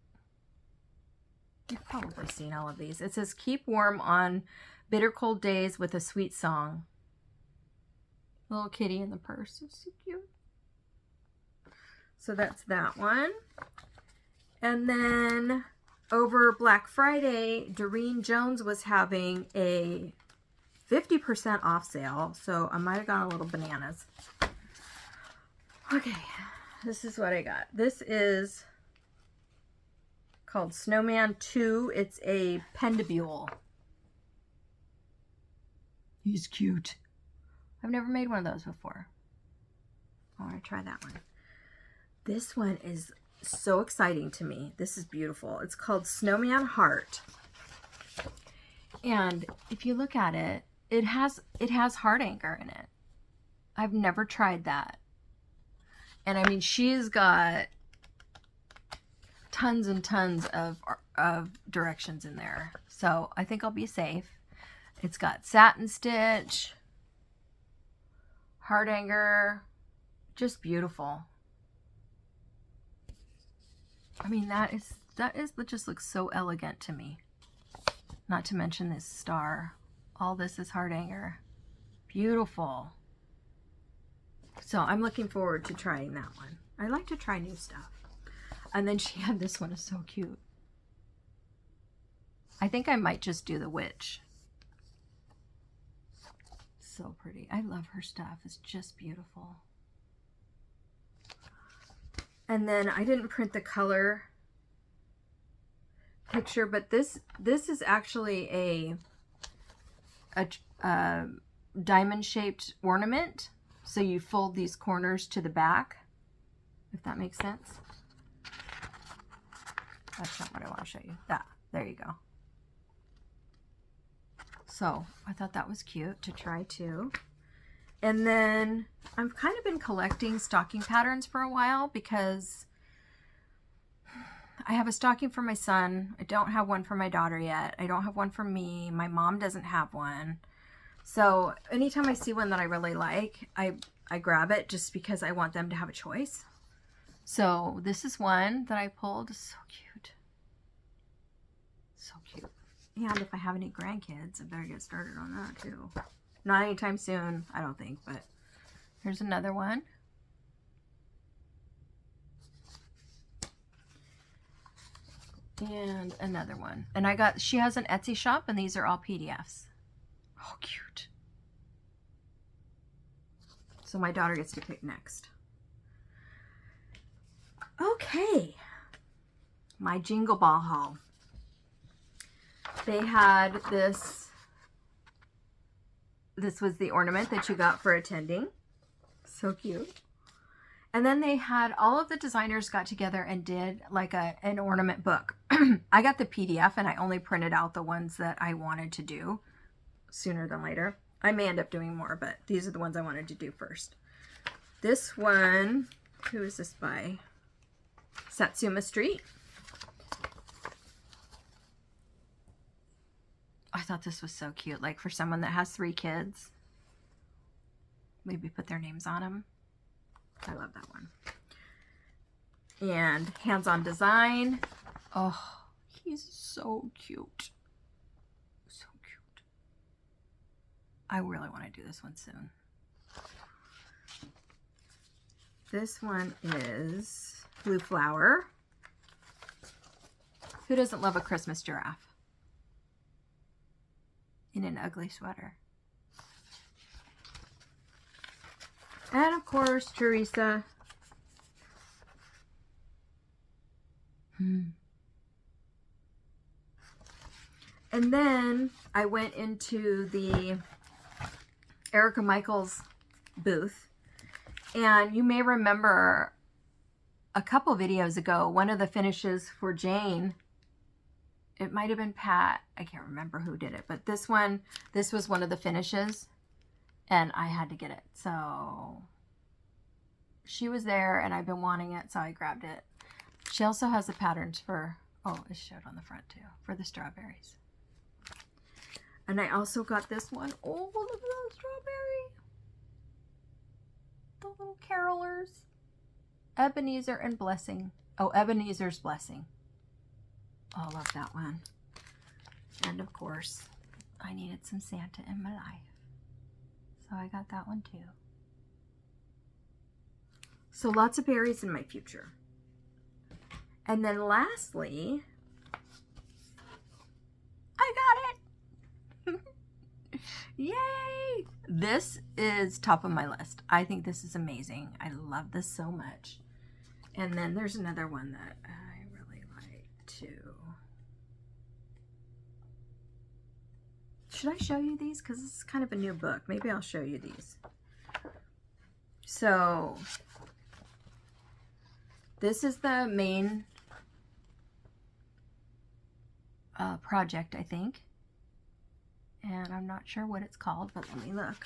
You've probably seen all of these. It says, keep warm on bitter cold days with a sweet song. Little kitty in the purse. It's so cute. So that's that one. And then over Black Friday, Doreen Jones was having a 50% off sale. So I might have gone a little bananas. Okay, this is what I got. This is called Snowman 2. It's a pendibule. He's cute. I've never made one of those before. I want to try that one. This one is so exciting to me. This is beautiful. It's called Snowman Heart. And if you look at it, it has heart anchor in it. I've never tried that. And I mean, she's got tons and tons of directions in there. So I think I'll be safe. It's got satin stitch, heart anchor, just beautiful. I mean, that just looks so elegant to me. Not to mention this star. All this is heart anchor. Beautiful. So I'm looking forward to trying that one. I like to try new stuff. And then she had this one, is so cute. I think I might just do the witch. So pretty. I love her stuff. It's just beautiful. And then I didn't print the color picture, but this is actually a diamond shaped ornament. So you fold these corners to the back, if that makes sense. That's not what I want to show you. There you go. So I thought that was cute to try too. And then I've kind of been collecting stocking patterns for a while because I have a stocking for my son. I don't have one for my daughter yet. I don't have one for me. My mom doesn't have one. So anytime I see one that I really like, I grab it just because I want them to have a choice. So this is one that I pulled. It's so cute. So cute. And if I have any grandkids, I better get started on that too. Not anytime soon, I don't think, but here's another one. And another one. And she has an Etsy shop, and these are all PDFs. Oh, cute. So my daughter gets to pick next. Okay. My Jingle Ball haul. They had this was the ornament that you got for attending. So cute. And then they had, all of the designers got together and did like an ornament book. I got the PDF and I only printed out the ones that I wanted to do sooner than later. I may end up doing more, but these are the ones I wanted to do first. This one, who is this by? Satsuma Street. I thought this was so cute. Like for someone that has 3 kids, maybe put their names on them. I love that one. And Hands-On Design. Oh, he's so cute. So cute. I really want to do this one soon. This one is Blue Flower. Who doesn't love a Christmas giraffe? In an ugly sweater. And of course, Teresa. And then I went into the Erica Michaels booth. And you may remember a couple videos ago, one of the finishes for Jane, it might have been Pat. I can't remember who did it, but this was one of the finishes and I had to get it. So she was there and I've been wanting it, so I grabbed it. She also has the patterns for, oh, it showed on the front too, for the strawberries. And I also got this one. Oh, look at that strawberry. The little carolers. Ebenezer and Blessing. Oh, Ebenezer's Blessing. Oh, I love that one. And of course, I needed some Santa in my life. So I got that one too. So lots of berries in my future. And then lastly, I got it. Yay! This is top of my list. I think this is amazing. I love this so much. And then there's another one that I really like too. Should I show you these? Because this is kind of a new book. Maybe I'll show you these. So this is the main project, I think. And I'm not sure what it's called, but let me look.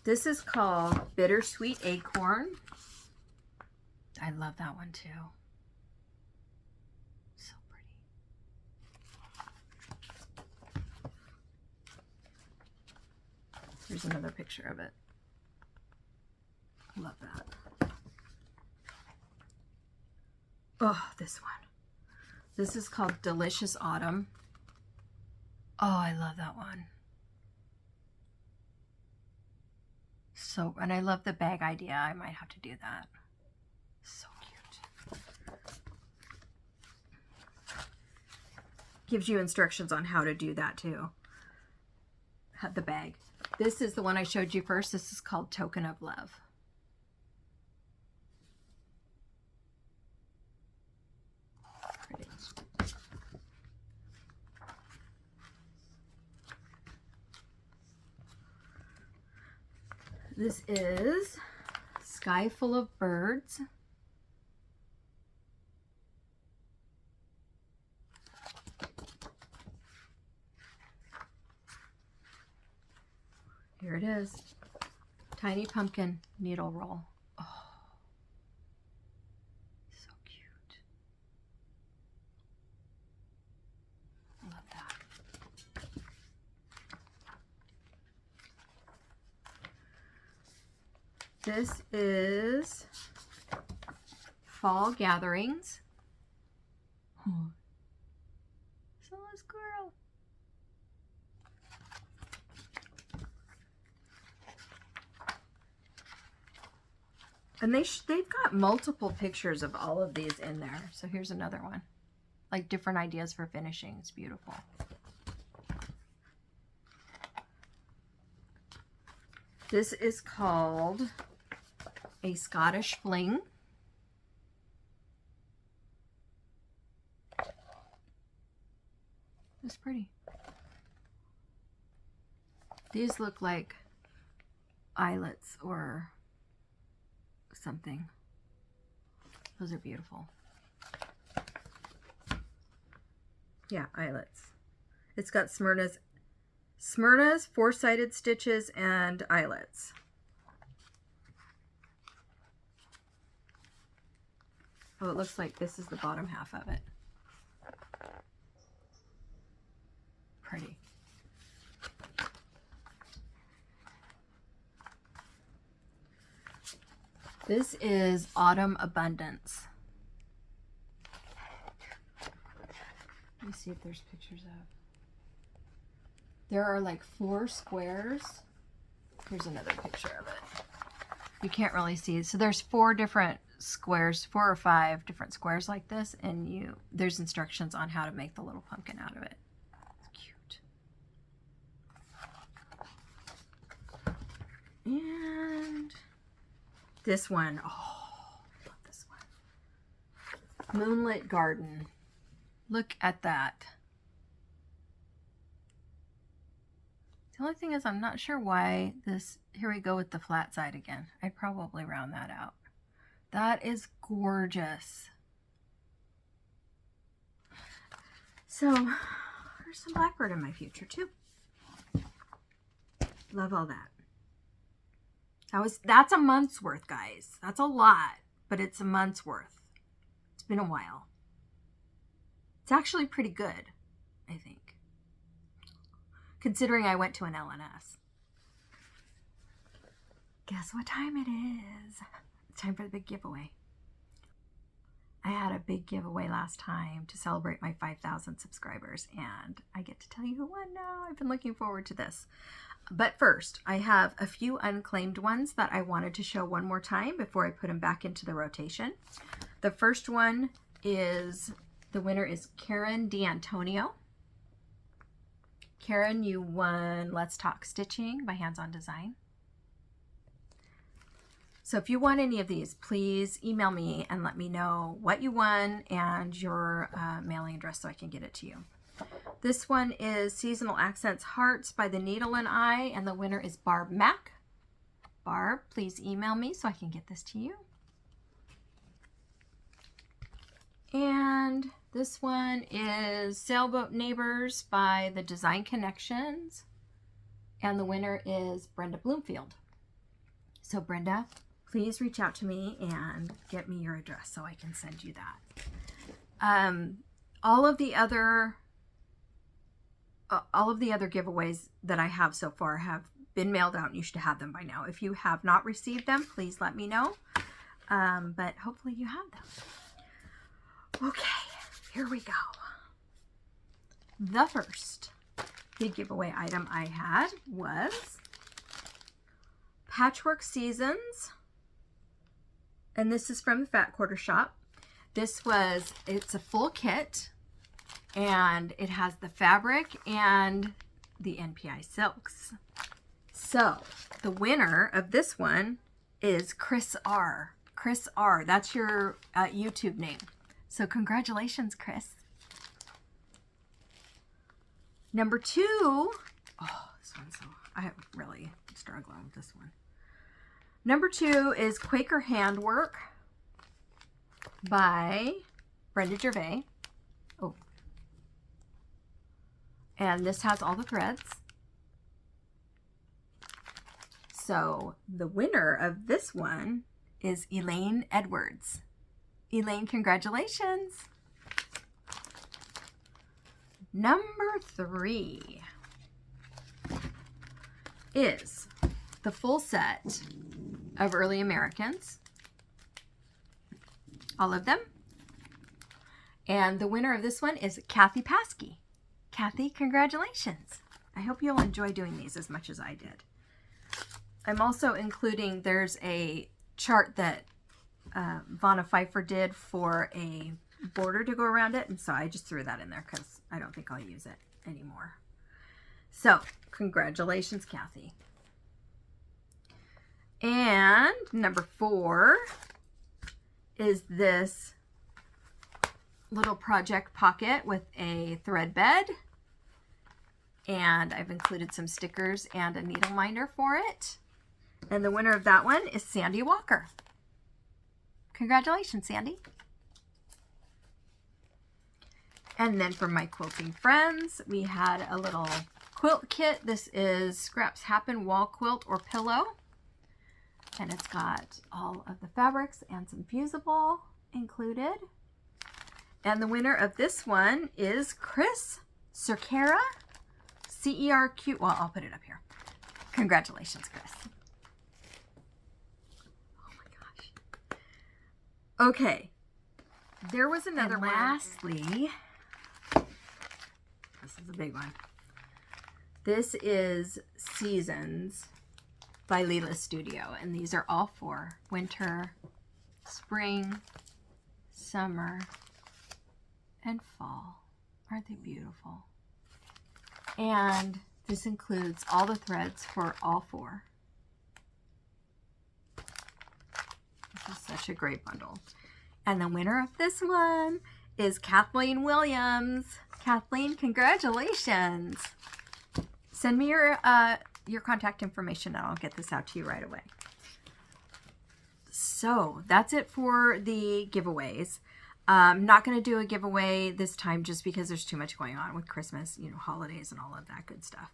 This is called Bittersweet Acorn. I love that one too. So pretty. Here's another picture of it. Love that. Oh, this one. This is called Delicious Autumn. Oh, I love that one. So, and I love the bag idea. I might have to do that. So cute. Gives you instructions on how to do that too. The bag. This is the one I showed you first. This is called Token of Love. Pretty. This is Sky Full of Birds. Here it is. Tiny pumpkin needle roll. Oh, so cute. Love that. This is Fall Gatherings. Oh, so a squirrel. And they've got multiple pictures of all of these in there. So here's another one. Like different ideas for finishing. It's beautiful. This is called A Scottish Fling. That's pretty. These look like eyelets or something. Those are beautiful. Yeah, eyelets. It's got Smyrna's four-sided stitches and eyelets. Oh, it looks like this is the bottom half of it. Pretty. This is Autumn Abundance. Let me see if there's pictures of. There are like 4 squares. Here's another picture of it. You can't really see. So there's 4 different squares, 4 or 5 different squares like this, and there's instructions on how to make the little pumpkin out of it. It's cute. And this one, oh, I love this one. Moonlit Garden. Look at that. The only thing is I'm not sure why this, here we go with the flat side again. I'd probably round that out. That is gorgeous. So there's some blackbird in my future too. Love all that. That's a month's worth, guys. That's a lot, but it's a month's worth. It's been a while. It's actually pretty good, I think, considering I went to an LNS. Guess what time it is? It's time for the big giveaway. I had a big giveaway last time to celebrate my 5,000 subscribers, and I get to tell you who won now. I've been looking forward to this. But first, I have a few unclaimed ones that I wanted to show one more time before I put them back into the rotation. The first one is, the winner is Karen D'Antonio. Karen, you won Let's Talk Stitching by Hands On Design. So if you want any of these, please email me and let me know what you won and your mailing address so I can get it to you. This one is Seasonal Accents Hearts by The Needle and I, and the winner is Barb Mack. Barb, please email me so I can get this to you. And this one is Sailboat Neighbors by The Design Connections, and the winner is Brenda Bloomfield. So Brenda, please reach out to me and get me your address so I can send you that. All of the other giveaways that I have so far have been mailed out, and you should have them by now. If you have not received them, please let me know. But hopefully you have them. Okay, here we go. The first big giveaway item I had was Patchwork Seasons. And this is from the Fat Quarter Shop. It's a full kit, and it has the fabric and the NPI silks. So the winner of this one is Chris R. Chris R. That's your YouTube name. So congratulations, Chris. Number 2. Oh, this one's I'm really struggling with this one. Number 2 is Quaker Handwork by Brenda Gervais. Oh. And this has all the threads. So the winner of this one is Elaine Edwards. Elaine, congratulations. Number 3 is the full set of Early Americans. All of them. And the winner of this one is Kathy Paskey. Kathy, congratulations. I hope you'll enjoy doing these as much as I did. I'm also including, there's a chart that Vonna Pfeiffer did for a border to go around it, and so I just threw that in there because I don't think I'll use it anymore. So, congratulations, Kathy. And number 4 is this little project pocket with a thread bed, and I've included some stickers and a needle minder for it. And the winner of that one is Sandy Walker. Congratulations, Sandy. And then for my quilting friends, we had a little quilt kit. This is Scraps Happen Wall Quilt or Pillow. And it's got all of the fabrics and some fusible included. And the winner of this one is Chris Cerquera, CERQ. Well, I'll put it up here. Congratulations, Chris. Oh my gosh. Okay. There was another one. Lastly, this is a big one. This is Seasons by Leela Studio, and these are all for winter, spring, summer, and fall. Aren't they beautiful? And this includes all the threads for all 4. This is such a great bundle. And the winner of this one is Kathleen Williams. Kathleen, congratulations. Send me your contact information and I'll get this out to you right away. So that's it for the giveaways. I'm not going to do a giveaway this time just because there's too much going on with Christmas, holidays and all of that good stuff.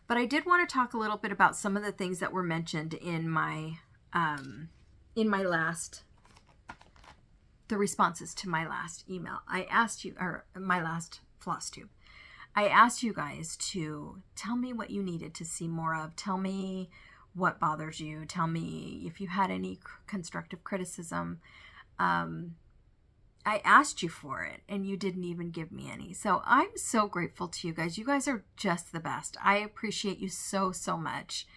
But I did want to talk a little bit about some of the things that were mentioned in my the responses to my last email. I asked you, or my last FLOSSTUBE. I asked you guys to tell me what you needed to see more of. Tell me what bothers you. Tell me if you had any constructive criticism. I asked you for it and you didn't even give me any. So I'm so grateful to you guys. You guys are just the best. I appreciate you so, so much.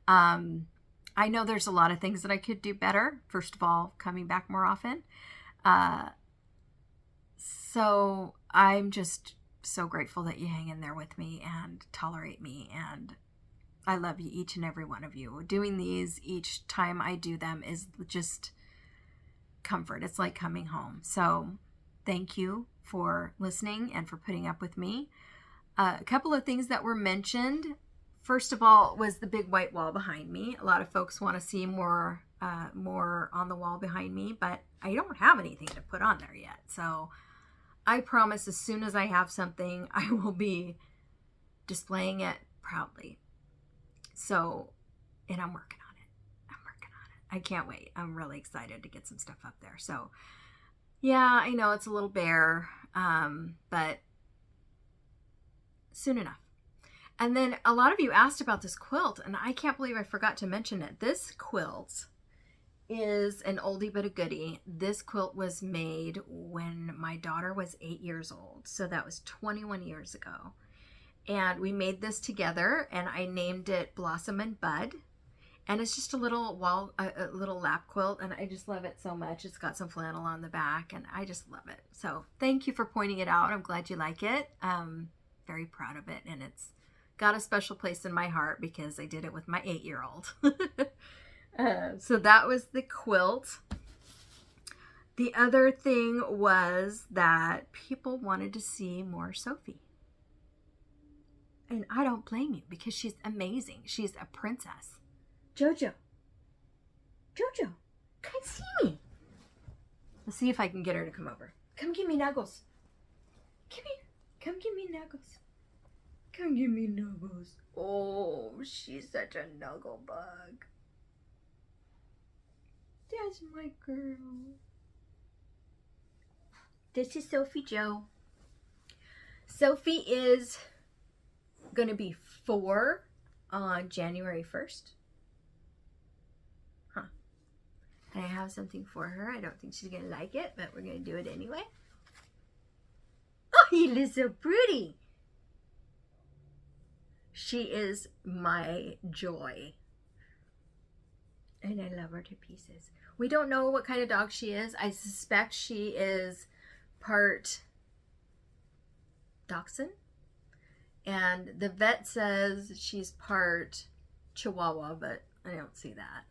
I know there's a lot of things that I could do better. First of all, coming back more often. So I'm just so grateful that you hang in there with me and tolerate me. And I love you, each and every one of you. Doing these each time I do them is just comfort. It's like coming home. So thank you for listening and for putting up with me. A couple of things that were mentioned. First of all was the big white wall behind me. A lot of folks want to see more on the wall behind me, but I don't have anything to put on there yet. So I promise as soon as I have something, I will be displaying it proudly. So, and I'm working on it. I can't wait. I'm really excited to get some stuff up there. So, yeah, I know it's a little bare, but soon enough. And then a lot of you asked about this quilt, and I can't believe I forgot to mention it. This quilt is an oldie but a goodie. This quilt was made when my daughter was 8 years old. So that was 21 years ago. And we made this together, and I named it Blossom and Bud. And it's just a little lap quilt, and I just love it so much. It's got some flannel on the back, and I just love it. So thank you for pointing it out. I'm glad you like it. Very proud of it, and it's got a special place in my heart because I did it with my 8-year-old. So that was the quilt. The other thing was that people wanted to see more Sophie. And I don't blame you because she's amazing. She's a princess. Jojo, come see me. Let's see if I can get her to come over. Come give me nuggles. Come here. Come give me nuggles. Come give me nuggles. Oh, she's such a nuggle bug. That's my girl. This is Sophie Joe. Sophie is going to be 4 on January 1st. And I have something for her. I don't think she's going to like it, but we're going to do it anyway. Oh, you look so pretty. She is my joy. And I love her to pieces. We don't know what kind of dog she is. I suspect she is part Dachshund. And the vet says she's part Chihuahua, but I don't see that.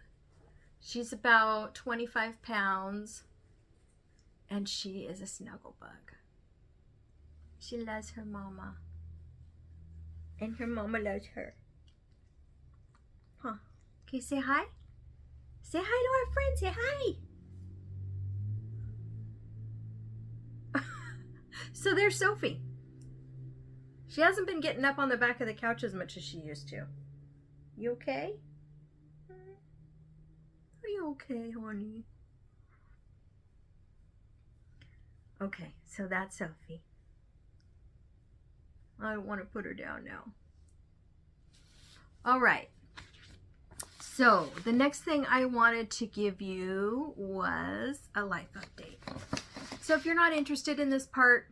She's about 25 pounds, and she is a snuggle bug. She loves her mama, and her mama loves her. Huh. Can you say hi? Say hi to our friend. Say hi. So there's Sophie. She hasn't been getting up on the back of the couch as much as she used to. You okay? Are you okay, honey? Okay, so that's Sophie. I don't want to put her down now. All right. So the next thing I wanted to give you was a life update. So if you're not interested in this part,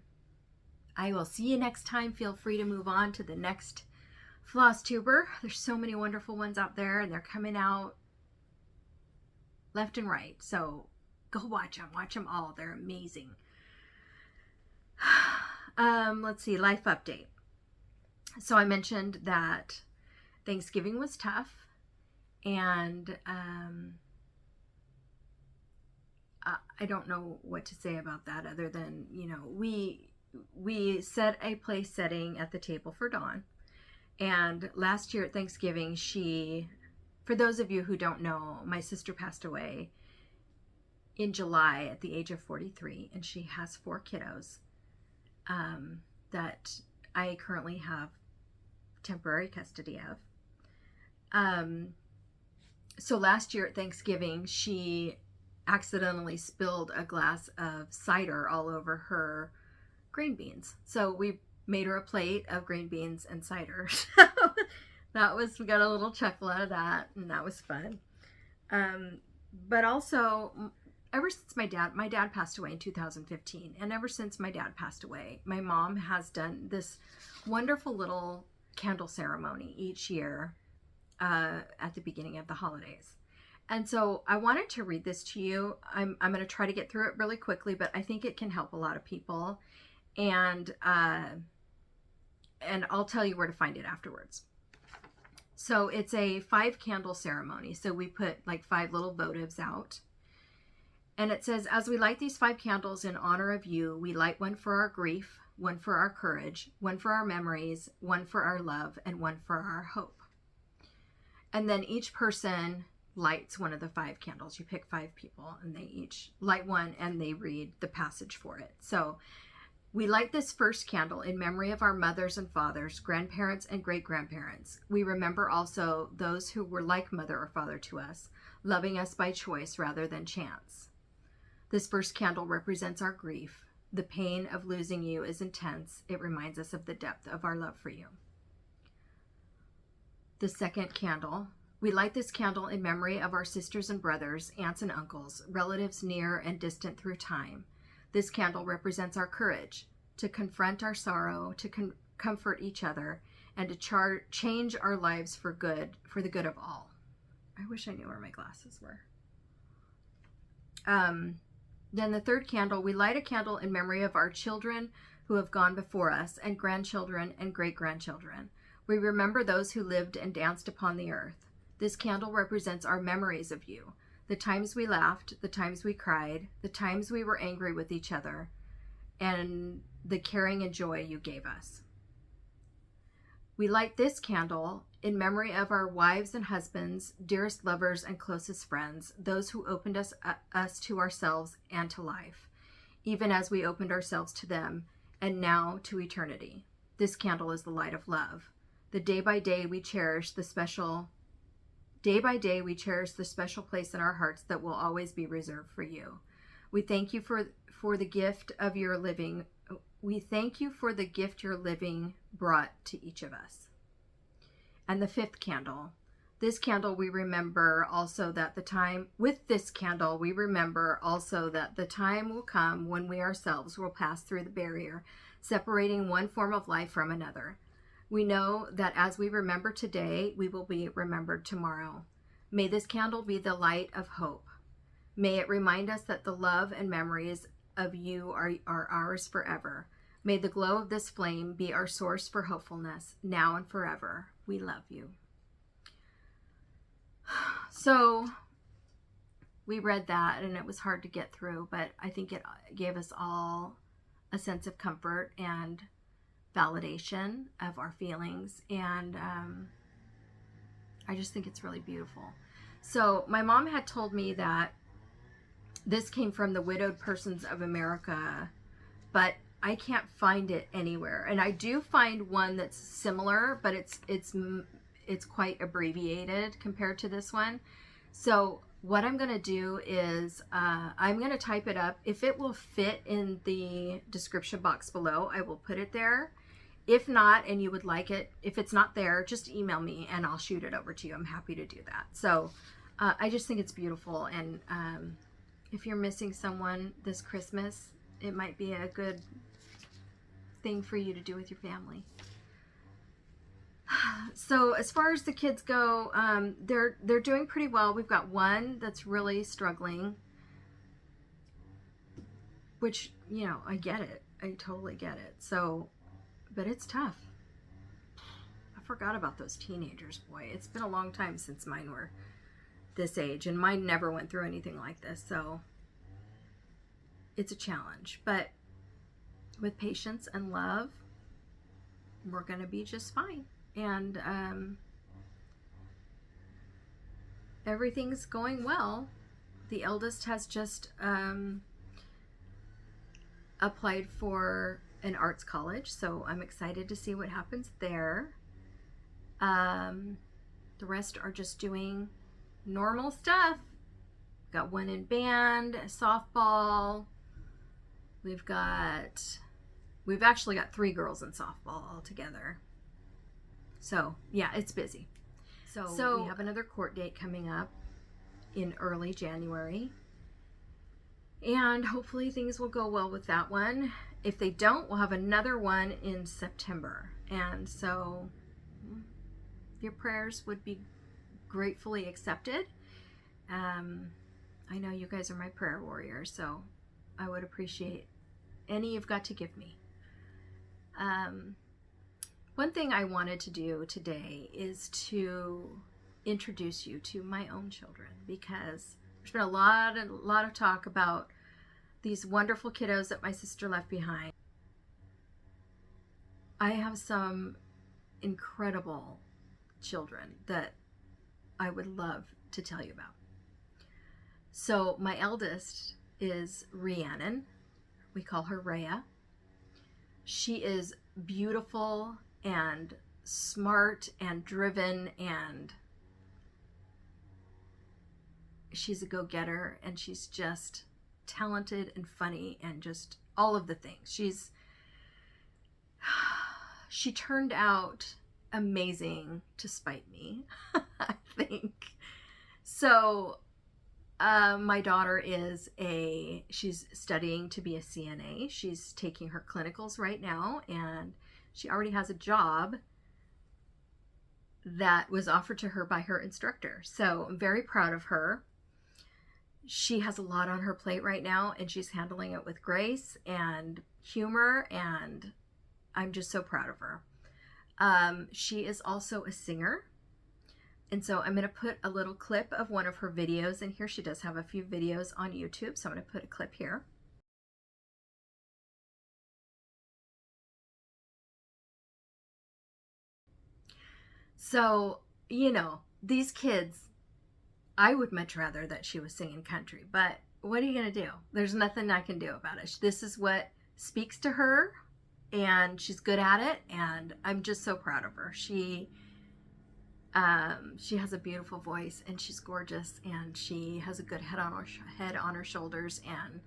I will see you next time. Feel free to move on to the next FLOSSTUBER. There's so many wonderful ones out there, and they're coming out left and right. So go watch them. Watch them all. They're amazing. Let's see. Life update. So I mentioned that Thanksgiving was tough. And I don't know what to say about that other than, you know, we set a place setting at the table for Dawn. And last year at Thanksgiving, for those of you who don't know, my sister passed away in July at the age of 43, and she has 4 kiddos that I currently have temporary custody of. So last year at Thanksgiving, she accidentally spilled a glass of cider all over her green beans. So we made her a plate of green beans and cider. We got a little chuckle out of that, and that was fun. But also, ever since my dad passed away in 2015, and ever since my dad passed away, my mom has done this wonderful little candle ceremony each year at the beginning of the holidays. And so I wanted to read this to you. I'm going to try to get through it really quickly, but I think it can help a lot of people. And I'll tell you where to find it afterwards. So it's a 5 candle ceremony. So we put like 5 little votives out. And it says, as we light these 5 candles in honor of you, we light one for our grief, one for our courage, one for our memories, one for our love, and one for our hope. And then each person lights one of the 5 candles. You pick 5 people and they each light one and they read the passage for it. So we light this first candle in memory of our mothers and fathers, grandparents and great-grandparents. We remember also those who were like mother or father to us, loving us by choice rather than chance. This first candle represents our grief. The pain of losing you is intense. It reminds us of the depth of our love for you. The second candle. We light this candle in memory of our sisters and brothers, aunts and uncles, relatives near and distant through time. This candle represents our courage to confront our sorrow, to comfort each other, and to change our lives for the good of all. I wish I knew where my glasses were. Then the third candle, we light a candle in memory of our children who have gone before us, and grandchildren and great-grandchildren. We remember those who lived and danced upon the earth. This candle represents our memories of you, the times we laughed, the times we cried, the times we were angry with each other, and the caring and joy you gave us. We light this candle in memory of our wives and husbands, dearest lovers and closest friends, those who opened us to ourselves and to life, even as we opened ourselves to them, and now to eternity. This candle is the light of love. Day by day we cherish the special place in our hearts that will always be reserved for you. We thank you for the gift of your living. We thank you for the gift your living brought to each of us. And the fifth candle. This candle we remember also that the time will come when we ourselves will pass through the barrier, separating one form of life from another. We know that as we remember today, we will be remembered tomorrow. May this candle be the light of hope. May it remind us that the love and memories of you are ours forever. May the glow of this flame be our source for hopefulness now and forever. We love you. So we read that and it was hard to get through, but I think it gave us all a sense of comfort and validation of our feelings. And I just think it's really beautiful. So my mom had told me that this came from the Widowed Persons of America, but I can't find it anywhere. And I do find one that's similar, but it's quite abbreviated compared to this one. So what I'm going to do is I'm going to type it up. If it will fit in the description box below, I will put it there. If not, and you would like it, if it's not there, just email me and I'll shoot it over to you. I'm happy to do that. So I just think it's beautiful. And if you're missing someone this Christmas, it might be a good thing for you to do with your family. So as far as the kids go, they're doing pretty well. We've got one that's really struggling, which, you know, I get it. I totally get it. So, but it's tough. I forgot about those teenagers, boy. It's been a long time since mine were this age, and mine never went through anything like this. So it's a challenge, but with patience and love, we're going to be just fine. And everything's going well. The eldest has just applied for an arts college, so I'm excited to see what happens there. The rest are just doing normal stuff. Got one in band, softball. We've actually got 3 girls in softball altogether. So yeah, it's busy. So we have another court date coming up in early January. And hopefully things will go well with that one. If they don't, we'll have another one in September. And so your prayers would be gratefully accepted. I know you guys are my prayer warriors, so I would appreciate any you've got to give me. One thing I wanted to do today is to introduce you to my own children, because there's been a lot of talk about these wonderful kiddos that my sister left behind. I have some incredible children that I would love to tell you about. So my eldest is Rhiannon. We call her Rhea. She is beautiful and smart and driven, and she's a go-getter, and she's just talented and funny and just all of the things. She turned out amazing to spite me, I think. So my daughter she's studying to be a CNA. She's taking her clinicals right now, and she already has a job that was offered to her by her instructor. So I'm very proud of her. She has a lot on her plate right now, and she's handling it with grace and humor, and I'm just so proud of her. She is also a singer. And so I'm going to put a little clip of one of her videos in here. She does have a few videos on YouTube, so I'm going to put a clip here. So, you know, these kids, I would much rather that she was singing country, but what are you going to do? There's nothing I can do about it. This is what speaks to her, and she's good at it, and I'm just so proud of her. She has a beautiful voice, and she's gorgeous, and she has a good head on her shoulders, and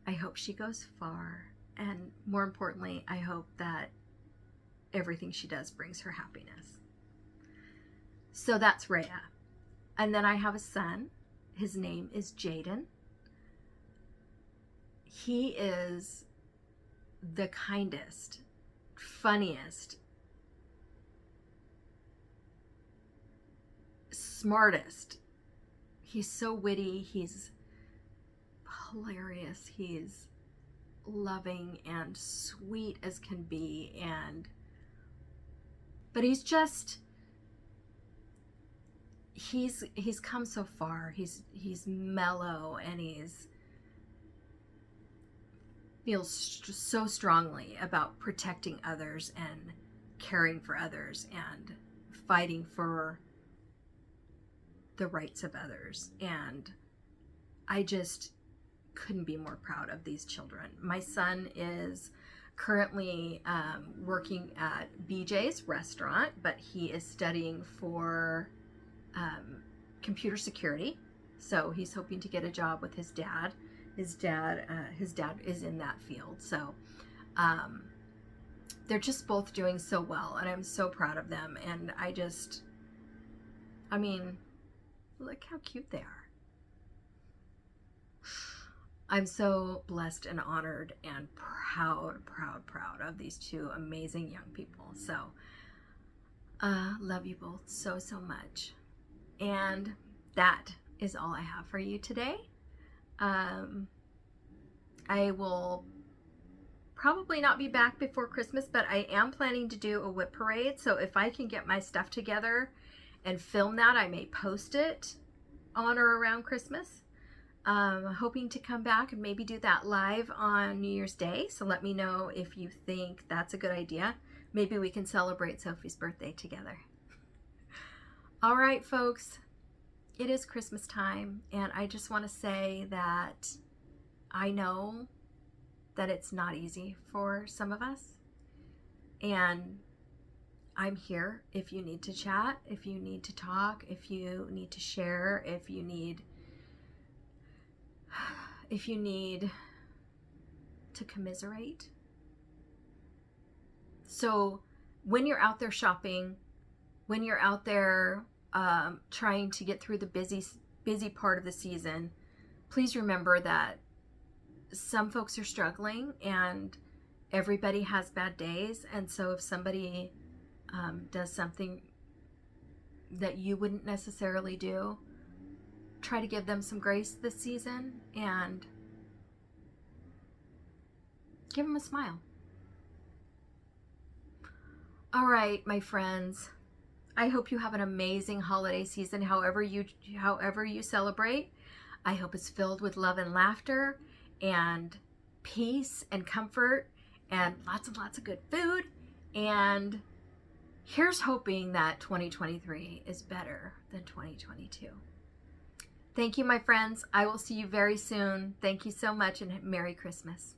I hope she goes far. And more importantly, I hope that everything she does brings her happiness. So that's Rhea. And then I have a son. His name is Jaden. He is the kindest, funniest, smartest. He's so witty. He's hilarious. He's loving and sweet as can be, but he's come so far. He's mellow, and feels so strongly about protecting others and caring for others and fighting for the rights of others. And I just couldn't be more proud of these children. My son is currently working at BJ's restaurant, but he is studying for computer security. So he's hoping to get a job with his dad. His dad is in that field. So they're just both doing so well, and I'm so proud of them. And I mean, look how cute they are. I'm so blessed and honored and proud of these two amazing young people. So love you both so much. And that is all I have for you today. I will probably not be back before Christmas, but I am planning to do a whip parade. So if I can get my stuff together and film that, I may post it on or around Christmas. Hoping to come back and maybe do that live on New Year's Day. So let me know if you think that's a good idea. Maybe we can celebrate Sophie's birthday together. All right, folks, it is Christmas time, and I just want to say that I know that it's not easy for some of us, and I'm here if you need to chat, if you need to talk, if you need to share, if you need to commiserate. So when you're out there shopping, when you're out there trying to get through the busy part of the season, please remember that some folks are struggling, and everybody has bad days. And so if somebody does something that you wouldn't necessarily do, try to give them some grace this season and give them a smile. All right, my friends, I hope you have an amazing holiday season, however you celebrate. I hope it's filled with love and laughter and peace and comfort and lots and lots of good food. And here's hoping that 2023 is better than 2022. Thank you, my friends. I will see you very soon. Thank you so much, and Merry Christmas.